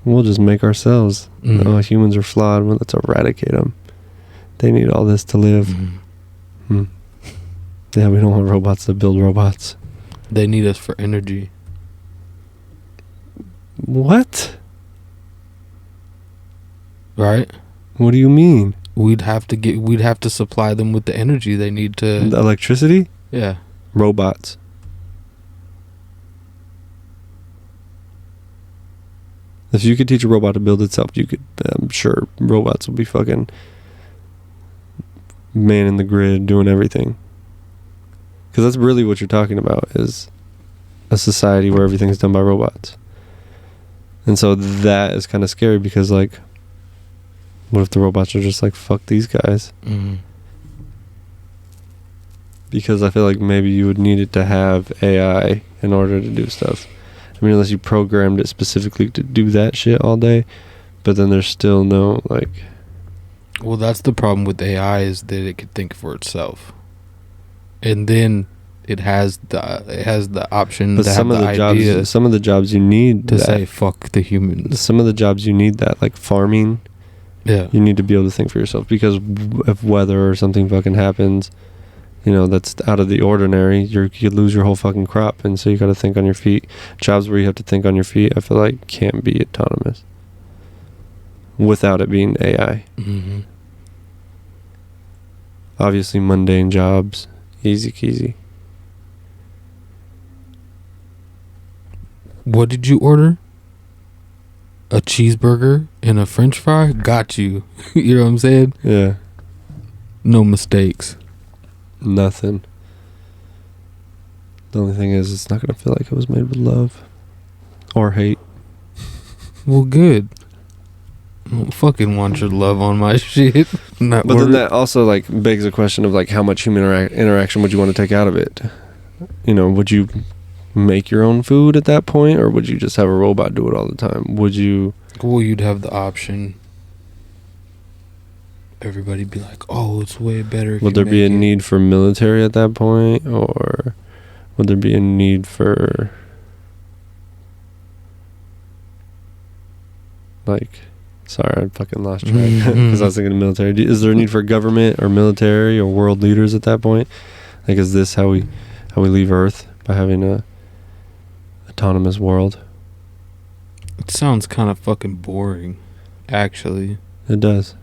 We'll just make ourselves. Oh, humans are flawed. Well, let's eradicate them. They need all this to live. Yeah, we don't want robots to build robots. They need us for energy. What? Right? What do you mean? We'd have to supply them with the energy they need to. The electricity? Yeah. Robots. If you could teach a robot to build itself, you could. I'm sure robots will be fucking manning the grid, doing everything. Because that's really what you're talking about, is a society where everything's done by robots. And so that is kind of scary, because, like, what if the robots are just like, fuck these guys? Because I feel like maybe you would need it to have AI in order to do stuff. I mean, unless you programmed it specifically to do that shit all day, but then there's still no, like... Well, that's the problem with AI, is that it could think for itself. And then it has the option, But to some have of the the idea jobs, you need to that. say fuck the humans. Some of the jobs you need that, like farming, Yeah. You need to be able to think for yourself, because if weather or something fucking happens, you know, that's out of the ordinary, you could lose your whole fucking crop. And so you got to think on your feet. Jobs where you have to think on your feet, I feel like can't be autonomous without it being AI. Mm-hmm. Obviously, mundane jobs, easy peasy. What did you order? A cheeseburger and a french fry? Got you. You know what I'm saying? Yeah. No mistakes. Nothing. The only thing is, it's not going to feel like it was made with love or hate. Well, good. I don't fucking want your love on my shit. But then that also like begs a question of like how much human interaction would you want to take out of it? You know, would you make your own food at that point, or would you just have a robot do it all the time? Would you? Well, you'd have the option. Everybody be like, "Oh, it's way better." Would there be a need for military at that point, or would there be a need for like? Sorry, I fucking lost track because I was thinking of military. Is there a need for government or military or world leaders at that point? Like, is this how we leave Earth, by having a autonomous world? It sounds kind of fucking boring, actually. It does.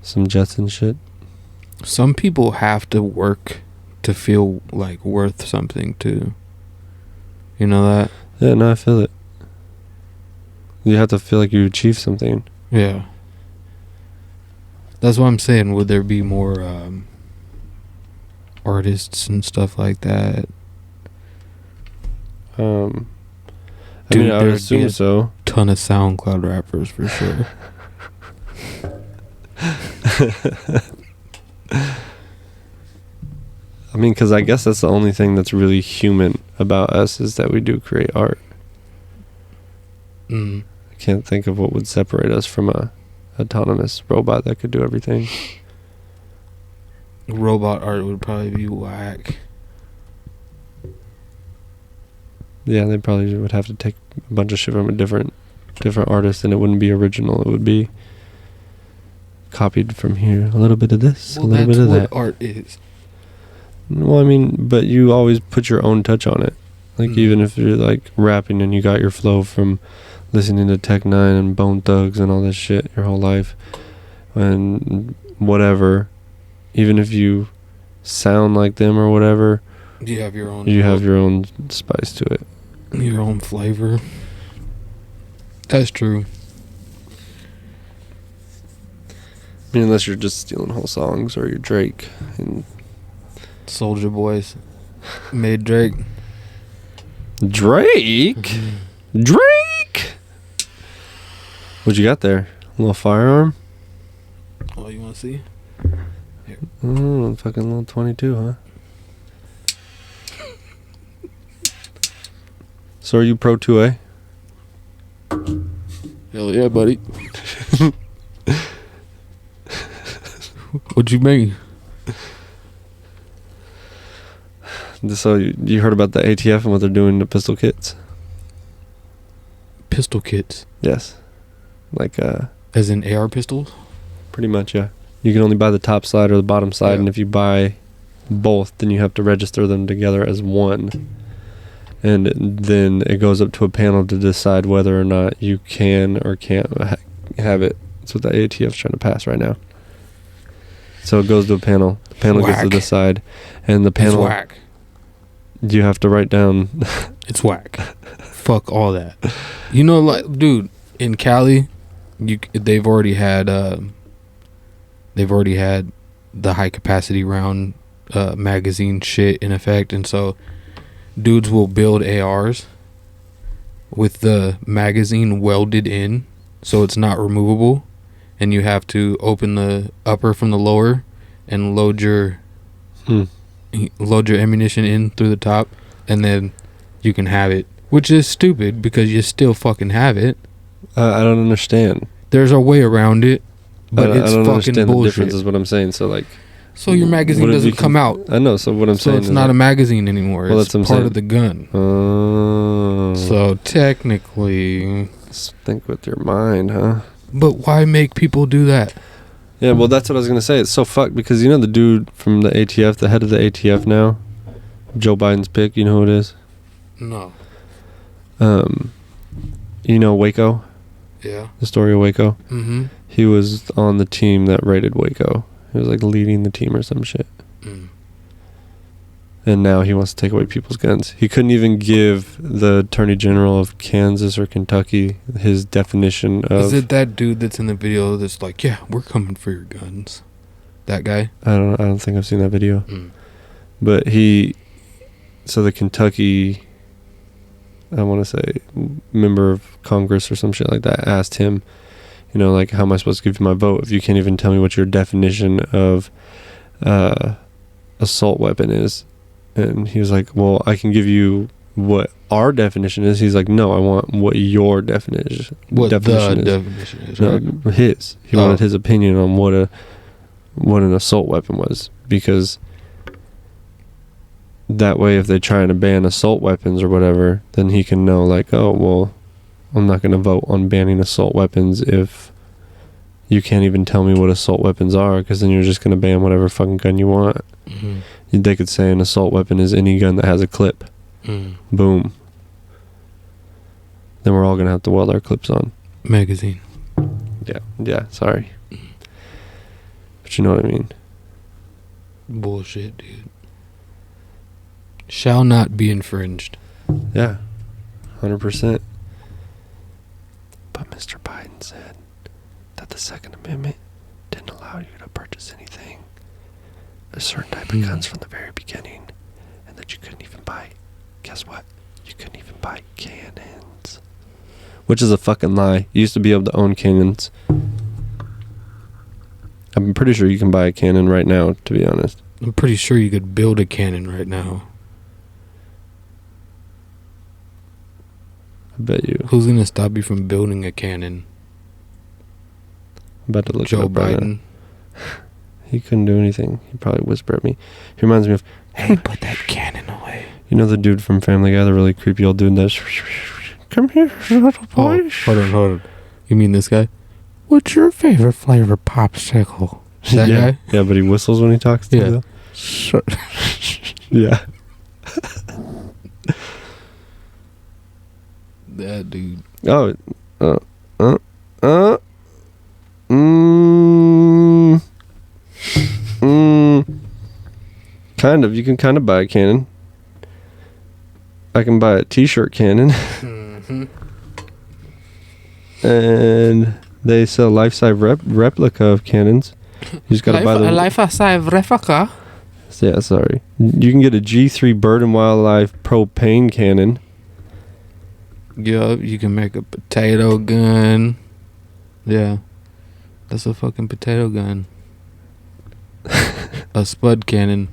Some jets and shit. Some people have to work to feel like worth something too. You know that? Yeah, no, I feel it. You have to feel like you achieved something. Yeah. That's what I'm saying. Would there be more artists and stuff like that? I Dude, mean, I would there'd be assume a so. Ton of SoundCloud rappers for sure. I mean, because I guess that's the only thing that's really human about us, is that we do create art. Mm. I can't think of what would separate us from a autonomous robot that could do everything. Robot art would probably be whack. Yeah, they probably would have to take a bunch of shit from a different artist, and it wouldn't be original. It would be copied from here. A little bit of this, Well, a little bit of that. what art is. Well, I mean, but you always put your own touch on it. Like, even if you're like rapping and you got your flow from listening to Tech Nine and Bone Thugs and all this shit your whole life, and whatever, even if you sound like them or whatever, You have your own. you have your own spice to it. Your own flavor. That's true. I mean, unless you're just stealing whole songs, or you're Drake and Soulja Boys made Drake. Drake. Drake. What you got there? A little firearm? Oh, you want to see? Here. Fucking little 22, huh? So are you pro 2A? Hell yeah, buddy. What'd you make? So you heard about the ATF and what they're doing to pistol kits? Pistol kits. Yes. Like, As in AR pistols? pretty much, yeah. You can only buy the top side or the bottom side, Yeah. and if you buy both, then you have to register them together as one. And then it goes up to a panel to decide whether or not you can or can't have it. That's what the ATF's trying to pass right now. So it goes to a panel. The panel gets to Whack. decide, and the It's panel, whack. you have to write down. It's whack. Fuck all that. You know, like, dude, in Cali, they've already had the high capacity round magazine shit in effect, and so dudes will build ARs with the magazine welded in, so it's not removable, and you have to open the upper from the lower and load your ammunition in through the top, and then you can have it, which is stupid because you still fucking have it. I don't understand. There's a way around it, but I it's don't fucking understand the difference bullshit. is what I'm saying. So like, So your magazine what if you doesn't come out. I know. So what I'm So saying it's is not that, a magazine anymore. Well, It's that's what I'm part saying. of the gun. Oh. So technically, Think with your mind, huh? But why make people do that? Yeah, well, that's what I was gonna say. It's so fucked because you know the dude from the ATF, the head of the ATF now, Joe Biden's pick. You know who it is? No. You know Waco, Yeah. the story of Waco. Mm-hmm. He was on the team that raided Waco. He was like leading the team or some shit. Mm. And now he wants to take away people's guns. He couldn't even give the Attorney General of Kansas or Kentucky his definition of... Is it that dude that's in the video that's like, yeah, we're coming for your guns? That guy? I don't think I've seen that video. Mm. But so the Kentucky, I want to say, member of Congress or some shit like that asked him, you know, like, how am I supposed to give you my vote if you can't even tell me what your definition of assault weapon is? And he was like, well, I can give you what our definition is. He's like, no, I want what your definition is. No, right? his. He wanted his opinion on what an assault weapon was, because that way if they're trying to ban assault weapons or whatever, then he can know, like, oh, well, I'm not going to vote on banning assault weapons if you can't even tell me what assault weapons are, because then you're just going to ban whatever fucking gun you want. Mm-hmm. They could say an assault weapon is any gun that has a clip. Mm. Boom. Then we're all going to have to weld our clips on. Magazine. Yeah, sorry. But you know what I mean. Bullshit, dude. Shall not be infringed. Yeah, 100%. But Mr. Biden said that the Second Amendment didn't allow you to purchase anything, a certain type of guns from the very beginning, and that you couldn't even buy, guess what? You couldn't even buy cannons. Which is a fucking lie. You used to be able to own cannons. I'm pretty sure you can buy a cannon right now, to be honest. I'm pretty sure you could build a cannon right now. I bet you. Who's gonna stop you from building a cannon? I'm about to look Joe it up right Biden. now. He couldn't do anything. He probably whispered at me. He reminds me of... Hey, put that cannon away. You know the dude from Family Guy, the really creepy old dude that's... Come here, little boy. Oh, hold on. You mean this guy? What's your favorite flavor popsicle? That yeah. guy? Yeah, but he whistles when he talks to you. Yeah. That dude. Oh. Kind of. You can kind of buy a cannon. I can buy a t-shirt cannon. Mm-hmm. And they sell life-size replica of cannons. You just gotta buy the life-size replica. Yeah, sorry. You can get a G3 Bird and Wildlife propane cannon. Yup, you can make a potato gun. Yeah. That's a fucking potato gun. A spud cannon.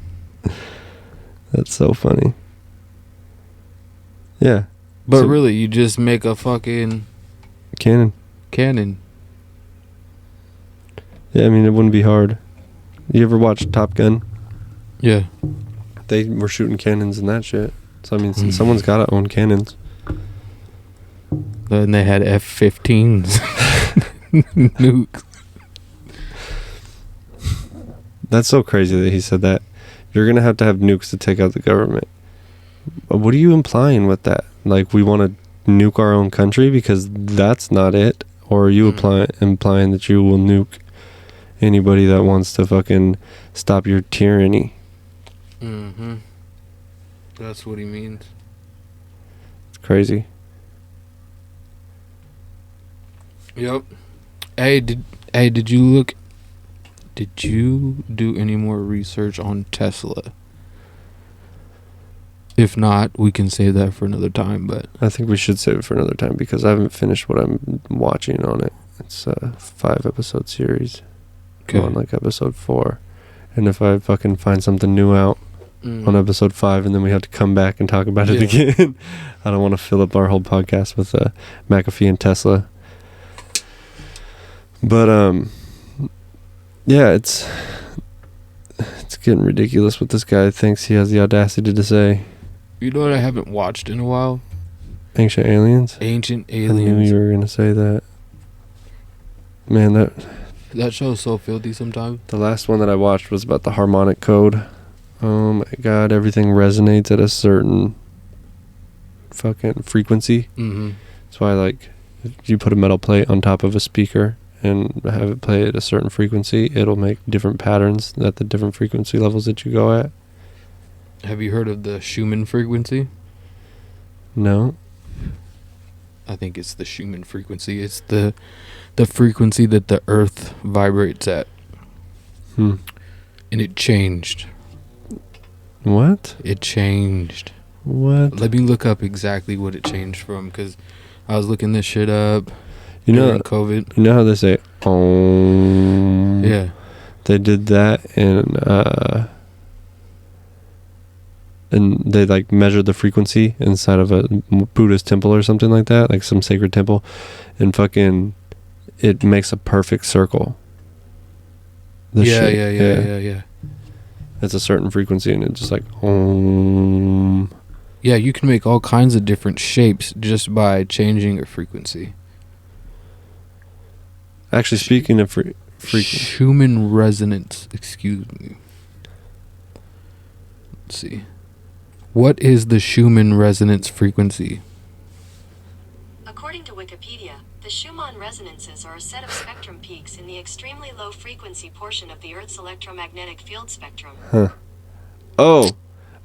That's so funny. Yeah. But So- really, you just make a fucking Cannon. cannon. Yeah, I mean, it wouldn't be hard. You ever watch Top Gun? Yeah. They were shooting cannons and that shit. So, I mean, Mm. someone's got to own cannons. Then they had F-15s. Nukes. That's so crazy that he said that. You're going to have nukes to take out the government. What are you implying with that? Like, we want to nuke our own country? Because that's not it. Or are you implying that you will nuke anybody that wants to fucking stop your tyranny? Mm-hmm. That's what he means. It's crazy. Yep. Hey, did you do any more research on Tesla? If not, we can save that for another time, but I think we should save it for another time because I haven't finished what I'm watching on it. It's a 5-episode series. okay. I'm on like episode 4. And if I fucking find something new out on episode 5 and then we have to come back and talk about it Yeah. again, I don't want to fill up our whole podcast with Mcafee and Tesla. But yeah, it's getting ridiculous what this guy thinks he has the audacity to say. You know what I haven't watched in a while? Ancient aliens? Ancient I knew Aliens. you were going to say that. Man, That show's so filthy sometimes. the last one that I watched was about the harmonic code. Oh my god, everything resonates at a certain fucking frequency. Mm-hmm. That's why, like, if you put a metal plate on top of a speaker and have it play at a certain frequency, it'll make different patterns at the different frequency levels that you go at. Have you heard of the Schumann frequency? No? I think it's the Schumann frequency. It's the frequency that the Earth vibrates at. Hmm. And it changed. What? It changed. What? Let me look up exactly what it changed from, because I was looking this shit up You know, during COVID. you know how they say, Yeah. They did that and they like measured the frequency inside of a Buddhist temple or something like that, like some sacred temple, and fucking it makes a perfect circle. The shit, Yeah. It's a certain frequency and it's just like Yeah, you can make all kinds of different shapes just by changing a frequency. Actually, speaking of frequency, Schumann resonance. Excuse me. Let's see. What is the Schumann resonance frequency? According to Wikipedia, the Schumann resonances are a set of spectrum peaks in the extremely low frequency portion of the Earth's electromagnetic field spectrum. Oh,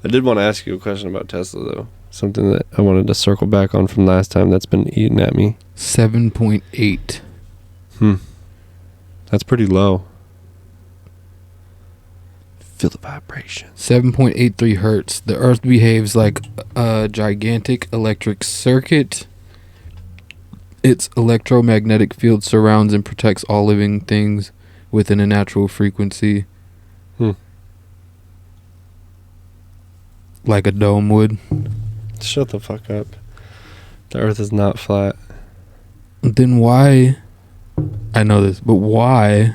I did want to ask you a question about Tesla though. Something that I wanted to circle back on from last time that's been eating at me. 7.8. That's pretty low. Feel the vibration. 7.83 hertz. The Earth behaves like a gigantic electric circuit. Its electromagnetic field surrounds and protects all living things within a natural frequency. Like a dome would. Shut the fuck up. The Earth is not flat. Then why... I know this, but why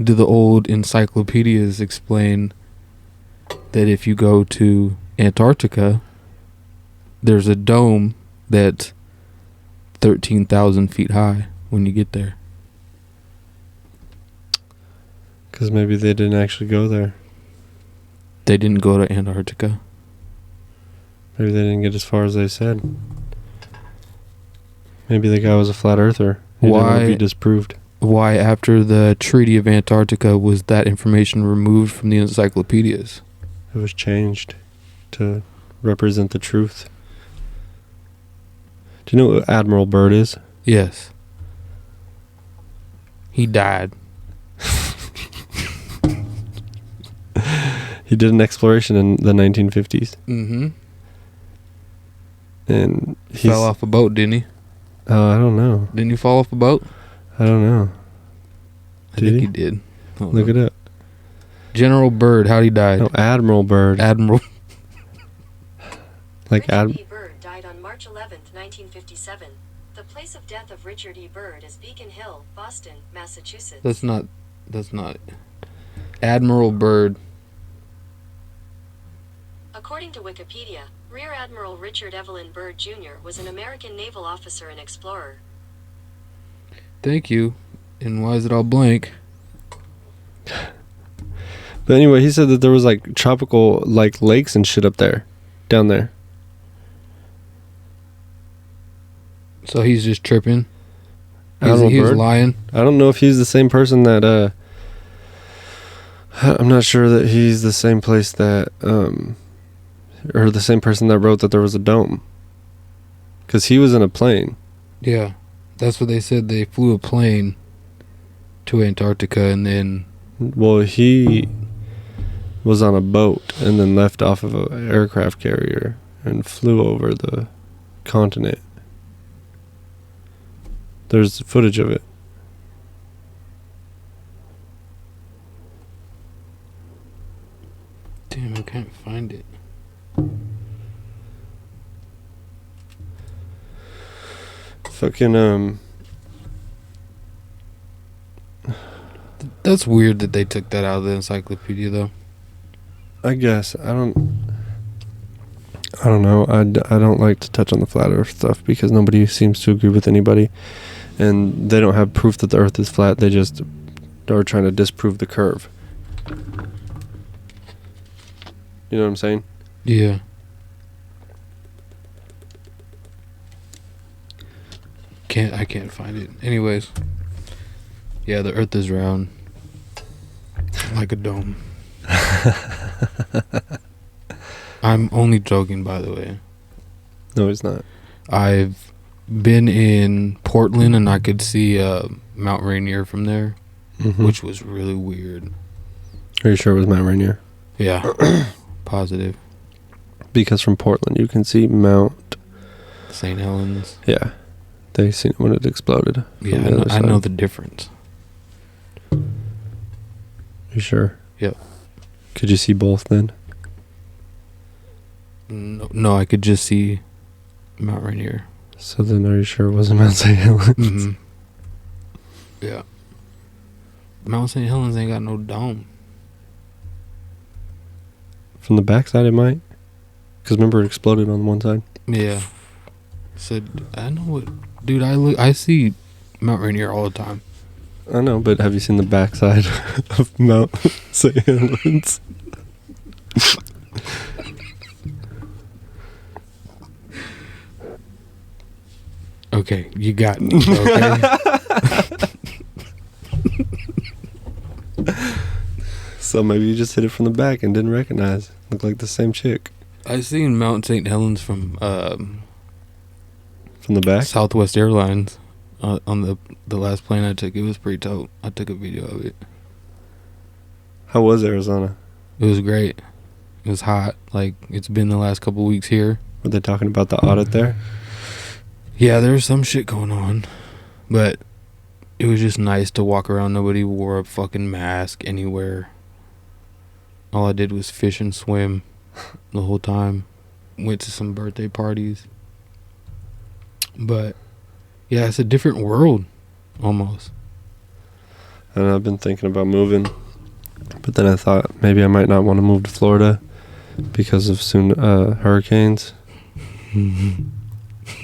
do the old encyclopedias explain that if you go to Antarctica, there's a dome that's 13,000 feet high when you get there? Because maybe they didn't actually go there. They didn't go to Antarctica. Maybe they didn't get as far as they said. Maybe the guy was a flat earther. He didn't want to be disproved. Why, after the Treaty of Antarctica, was that information removed from the encyclopedias? It was changed to represent the truth. Do you know what Admiral Byrd is? Yes. He died. He did an exploration in the 1950s. Mm-hmm. And he Fell off a boat, didn't he? Oh, I don't know. Didn't he fall off a boat? I don't know. I think he did. Look it up. General Byrd, how'd he die? No, Admiral Byrd. Admiral. Like Richard E. Byrd died on March 11th, 1957. The place of death of Richard E. Byrd is Beacon Hill, Boston, Massachusetts. That's not Admiral Byrd. According to Wikipedia, Rear Admiral Richard Evelyn Byrd Jr. was an American naval officer and explorer. Thank you. And why is it all blank? But anyway, he said that there was like tropical like lakes and shit up there, down there. So he's just tripping. Admiral He was Byrd? lying. I don't know if he's the same person that I'm not sure that he's the same place that or the same person that wrote that there was a dome. Cuz he was in a plane. Yeah. That's what they said. They flew a plane to Antarctica and then... Well, he was on a boat and then left off of an aircraft carrier and flew over the continent. There's footage of it. Damn, I can't find it. Fucking That's weird that they took that out of the encyclopedia, though. I guess I don't know. I don't like to touch on the flat earth stuff because nobody seems to agree with anybody, and they don't have proof that the Earth is flat. They just are trying to disprove the curve. You know what I'm saying? Yeah. I can't find it. Anyways. Yeah, the Earth is round. Like a dome. I'm only joking, by the way. No, it's not. I've been in Portland and I could see Mount Rainier from there, which was really weird. Are you sure it was Mount Rainier? Yeah. Positive. Because from Portland you can see Mount St. Helens. Yeah. They seen it when it exploded. Yeah, I know the difference. You sure? Yep. Could you see both then? No, I could just see Mount Rainier. So then are you sure it wasn't Mount St. Helens? Mm-hmm. Yeah. Mount St. Helens ain't got no dome. From the backside it might. Because remember it exploded on one side? Yeah. So, I know what... Dude, I see Mount Rainier all the time. I know, but have you seen the backside of Mount St. Helens? Okay, you got me. Okay. So maybe you just hit it from the back and didn't recognize. Looked like the same chick. I seen Mount St. Helens from the back? Southwest Airlines on the last plane I took. It was pretty dope. I took a video of it. How was Arizona? It was great. It was hot. Like, it's been the last couple weeks here. Were they talking about the audit there? Yeah, there was some shit going on. But it was just nice to walk around. Nobody wore a fucking mask anywhere. All I did was fish and swim the whole time. Went to some birthday parties. But, yeah, it's a different world, almost. And I've been thinking about moving. But then I thought maybe I might not want to move to Florida because of soon hurricanes.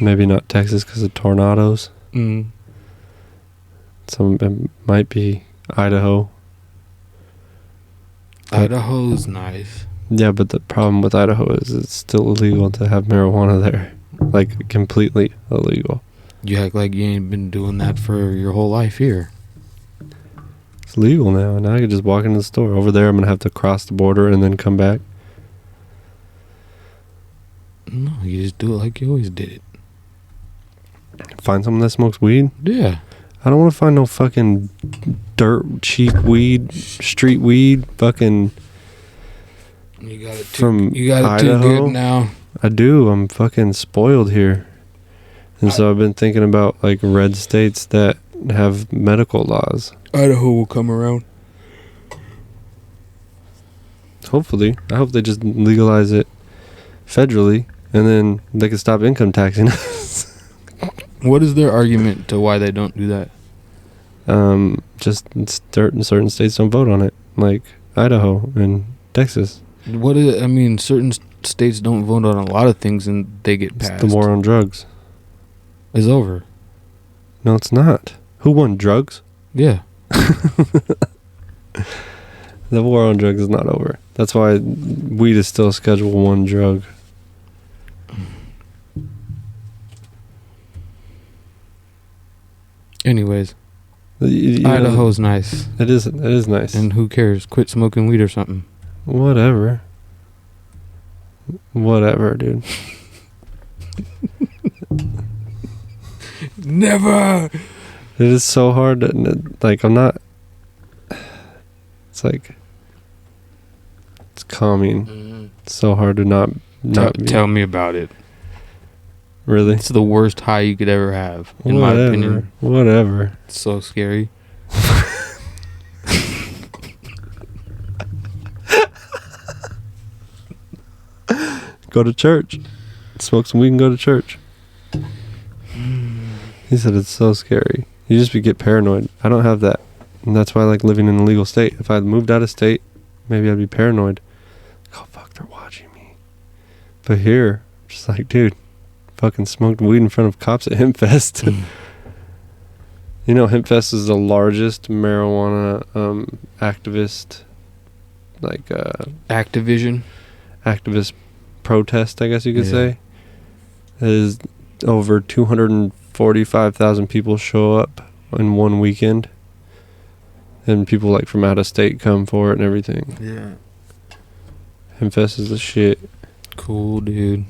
Maybe not Texas because of tornadoes. So it might be Idaho. Idaho's nice. Yeah, but the problem with Idaho is it's still illegal to have marijuana there. Like, completely illegal. You act like you ain't been doing that for your whole life here. It's legal now. Now I can just walk into the store. Over there, I'm going to have to cross the border and then come back. No, you just do it like you always did it. Find someone that smokes weed? Yeah. I don't want to find no fucking dirt, cheap weed, street weed, fucking You got it from too Idaho. good now. I do. I'm fucking spoiled here. And so I've been thinking about, like, red states that have medical laws. Idaho will come around. Hopefully. I hope they just legalize it federally, and then they can stop income taxing us. What is their argument to why they don't do that? Just certain states don't vote on it, like Idaho and Texas. Certain states don't vote on a lot of things and they get passed. It's the war on drugs. It's over. No, it's not. Who won? Drugs? Yeah. The war on drugs is not over. That's why weed is still a Schedule 1 drug. Anyways, You Idaho's nice. It is nice. And who cares? Quit smoking weed or something. Whatever, dude. Never. It is so hard to, like, I'm not. It's like, it's calming. It's so hard to not Tell me about it. Really? It's the worst high you could ever have, in my opinion. Whatever. It's so scary. Go to church. Smoke some weed and go to church. He said it's so scary. You just get paranoid. I don't have that. And that's why I like living in a legal state. If I moved out of state, maybe I'd be paranoid. Oh, fuck, they're watching me. But here, I'm just like, dude, fucking smoked weed in front of cops at Hempfest. You know, HempFest is the largest marijuana activist, like Activision. activist protest, I guess you could Yeah. say. It is over 245,000 people show up in one weekend, and people like from out of state come for it and everything. Yeah. HempFest is the shit. Cool, dude.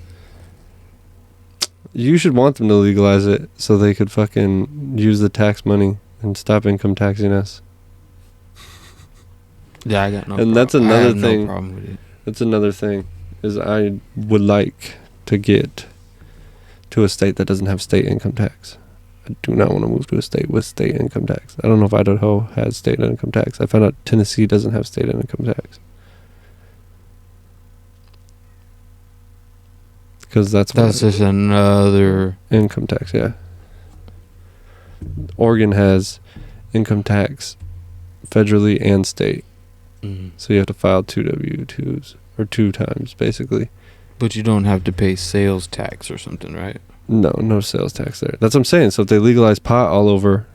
You should want them to legalize it so they could fucking use the tax money and stop income taxing us. Yeah, I got no. And that's I another have thing. No problem with it. That's another thing, is I would like to get to a state that doesn't have state income tax. I do not want to move to a state with state income tax. I don't know if Idaho has state income tax. I found out Tennessee doesn't have state income tax. Because that's Just another. income tax, yeah. Oregon has income tax federally and state. So you have to file 2 W-2s, or 2 times, basically. But you don't have to pay sales tax or something, right? No sales tax there. That's what I'm saying. So if they legalize pot all over,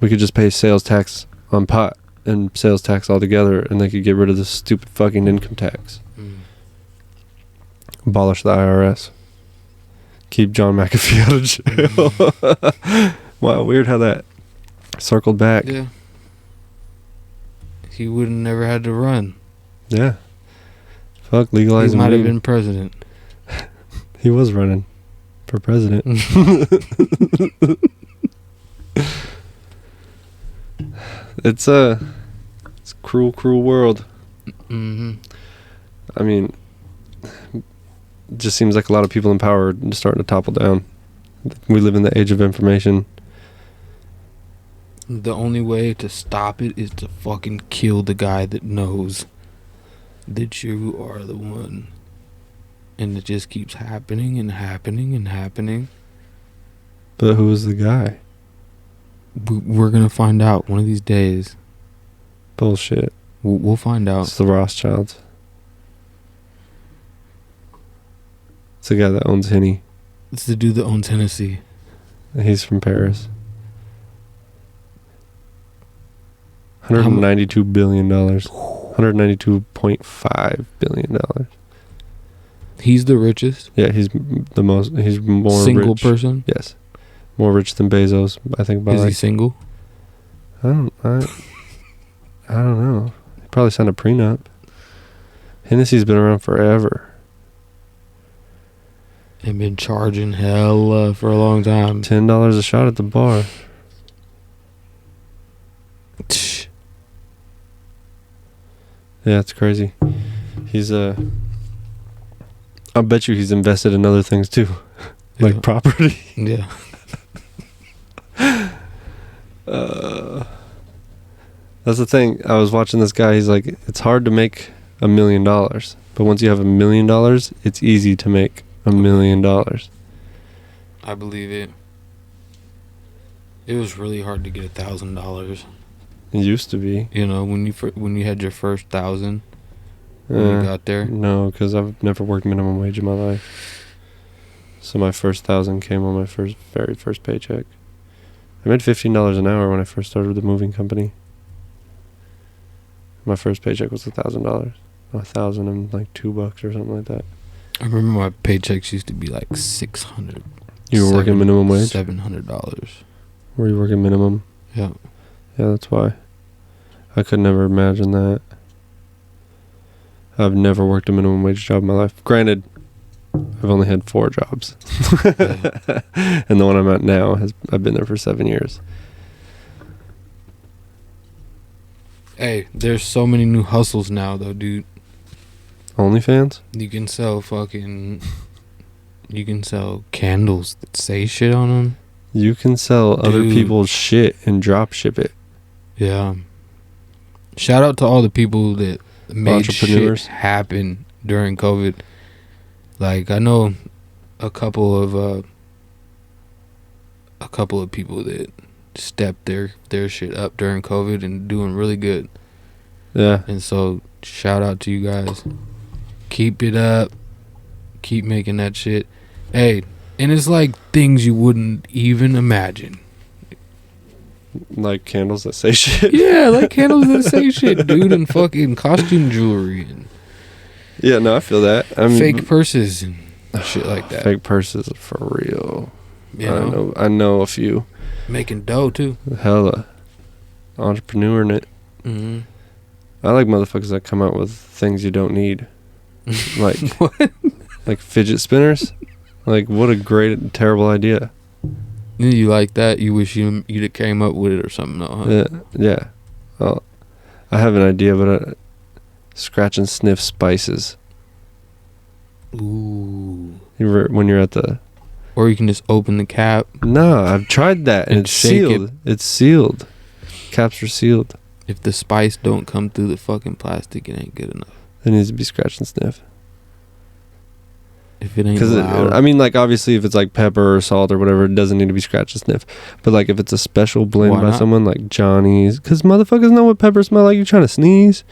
we could just pay sales tax on pot and sales tax altogether, and they could get rid of this stupid fucking income tax. Abolish the IRS. Keep John McAfee out of jail. Wow, weird how that circled back. Yeah. He would have never had to run. Yeah. Fuck, He legalizing might have weed. been president. He was running for president. It's a cruel, cruel world. Mm-hmm. I mean, it just seems like a lot of people in power are starting to topple down. We live in the age of information. The only way to stop it is to fucking kill the guy that knows that you are the one. And it just keeps happening and happening and happening. But who was the guy? We're going to find out one of these days. Bullshit. We'll find out. It's the Rothschilds. It's the guy that owns Henny. It's the dude that owns Hennessy. He's from Paris. $192 billion. $192.5 billion. He's the richest Yeah, he's the most. He's more single rich. person. Yes, more rich than Bezos. I think by Is he like single? I don't know. He probably signed a prenup. Hennessy's been around forever. And been charging hell for a long time. $10 a shot at the bar. Yeah, it's crazy. He's I bet you he's invested in other things too, like Yeah. property. Yeah. That's the thing. I was watching this guy. He's like, it's hard to make $1 million, but once you have $1 million, it's easy to make $1 million. I believe it. It was really hard to get $1,000. It used to be. You know, when you had your first 1,000 when you got there. No, because I've never worked minimum wage in my life. So my first 1,000 came on my very first paycheck. I made $15 an hour when I first started the moving company. My first paycheck was $1,000. $1,000 and like $2 or something like that. I remember my paychecks used to be like $600. You were working minimum wage? $700. Were you working minimum? Yeah. Yeah, that's why. I could never imagine that. I've never worked a minimum wage job in my life. Granted, I've only had 4 jobs. Yeah. And the one I'm at now, I've been there for 7 years. Hey, there's so many new hustles now, though, dude. OnlyFans? You can sell candles that say shit on them. You can sell other Dude. people's shit and drop ship it. Yeah. Shout out to all the people that made shit Entrepreneurs. happen during COVID. Like, I know a couple of people that stepped their shit up during COVID and doing really good. Yeah. And so, shout out to you guys. Keep it up. Keep making that shit. Hey, and it's like things you wouldn't even imagine. Like candles that say shit. Yeah, like candles that say shit, dude, and fucking costume jewelry and Yeah, no, I feel that. fake purses and shit like that. Fake purses for real. You know? I know a few. Making dough too. Hella entrepreneur in it. Mm-hmm. I like motherfuckers that come out with things you don't need. Like What? like fidget spinners. Like what a great terrible idea. You like that? You wish you'd have came up with it or something, though, huh? Yeah. Well, I have an idea, but scratch and sniff spices. Ooh. When you're at the... Or you can just open the cap. No, I've tried that, and it's shake sealed. it. It's sealed. Caps are sealed. If the spice don't come through the fucking plastic, it ain't good enough. It needs to be scratch and sniff. If it ain't Because loud. I mean, like, obviously, if it's like pepper or salt or whatever, it doesn't need to be scratch and sniff. But like, if it's a special blend Why by not? someone like Johnny's, because motherfuckers know what pepper smell like. You trying to sneeze?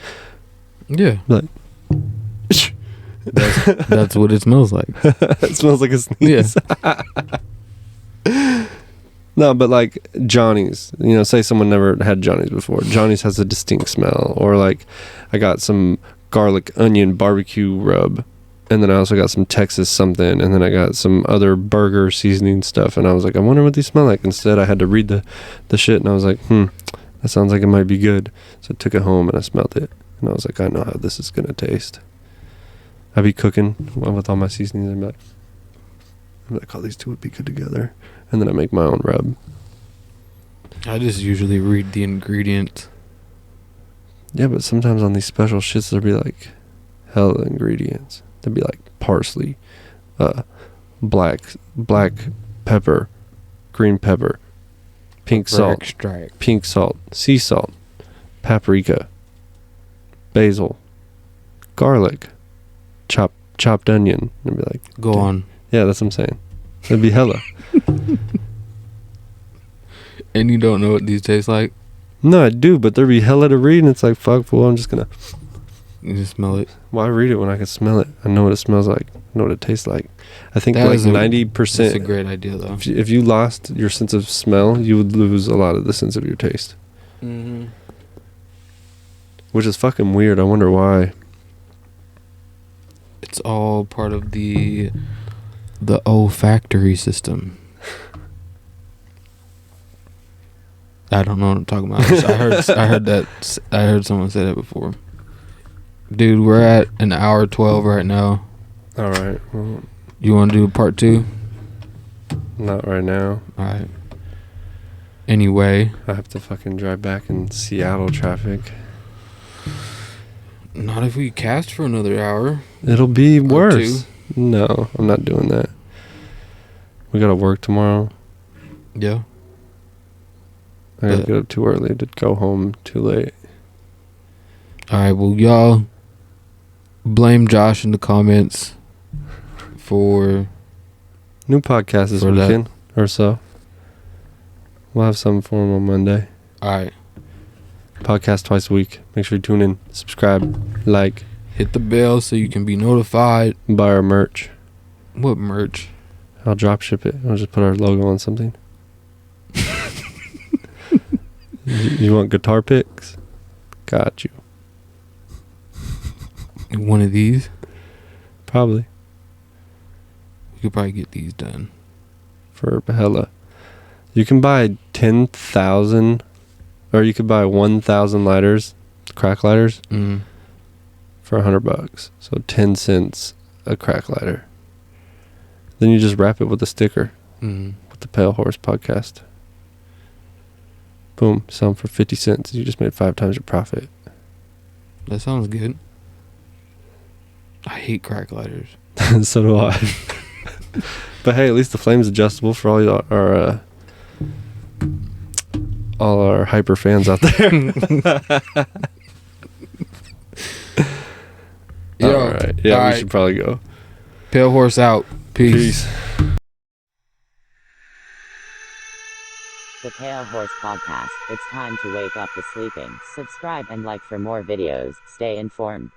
Yeah. Like, That's what it smells like. it smells like a sneeze. Yeah. No, but like Johnny's, you know, say someone never had Johnny's before. Johnny's has a distinct smell. Or like, I got some garlic onion barbecue rub. And then I also got some Texas something, and then I got some other burger seasoning stuff, and I was like, I wonder what these smell like. Instead, I had to read the shit, and I was like, that sounds like it might be good. So I took it home, and I smelled it, and I was like, I know how this is going to taste. I'd be cooking with all my seasonings, and I'm like, oh, these two would be good together. And then I make my own rub. I just usually read the ingredients. Yeah, but sometimes on these special shits, there'll be like hella ingredients. There'd be like parsley, black pepper, green pepper, pink salt, extract. pink salt, sea salt, paprika, basil, garlic, chopped onion. And be like, Go on. Yeah, that's what I'm saying. It'd be hella. And you don't know what these taste like? No, I do, but there'd be hella to read, and it's like, fuck, fool, I'm just gonna... You just smell it. Why read it when I can smell it? I know what it smells like. I know what it tastes like. I think That like is 90%... That's a great idea, though. If you lost your sense of smell, you would lose a lot of the sense of your taste. Mm-hmm. Which is fucking weird. I wonder why. It's all part of the olfactory system. I don't know what I'm talking about. I heard someone say that before. Dude, we're at an hour 12 right now. All right. Well, You want to do part 2? not right now. All right. Anyway, I have to fucking drive back in Seattle traffic. not if we cast for another hour. It'll be Or worse. No, I'm not doing that. We gotta work tomorrow. Yeah. I gotta But- get up too early to go home too late. All right. Well, y'all blame Josh in the comments for New podcast this For that. weekend or so. We'll have something for him on Monday. all right. Podcast twice a week. Make sure you tune in, subscribe, like, Hit the bell so you can be notified. buy our merch. What merch? I'll drop ship it. I'll just put our logo on something. You want guitar picks? Got you. One of these. Probably. We could probably get these done. For hella. You can buy 10,000 or you could buy 1,000 lighters, crack lighters, Mm. for $100. So 10 cents a crack lighter. Then you just wrap it with a sticker Mm. with the Pale Horse Podcast. Boom, sell them for 50 cents. You just made 5 times your profit. That sounds good. I hate crack lighters. So do I. But hey, at least the flame's adjustable for all our hyper fans out there. Yo, all right. Yeah, all we right. should probably go. Pale Horse out. Peace. The Pale Horse Podcast. It's time to wake up the sleeping. Subscribe and like for more videos. Stay informed.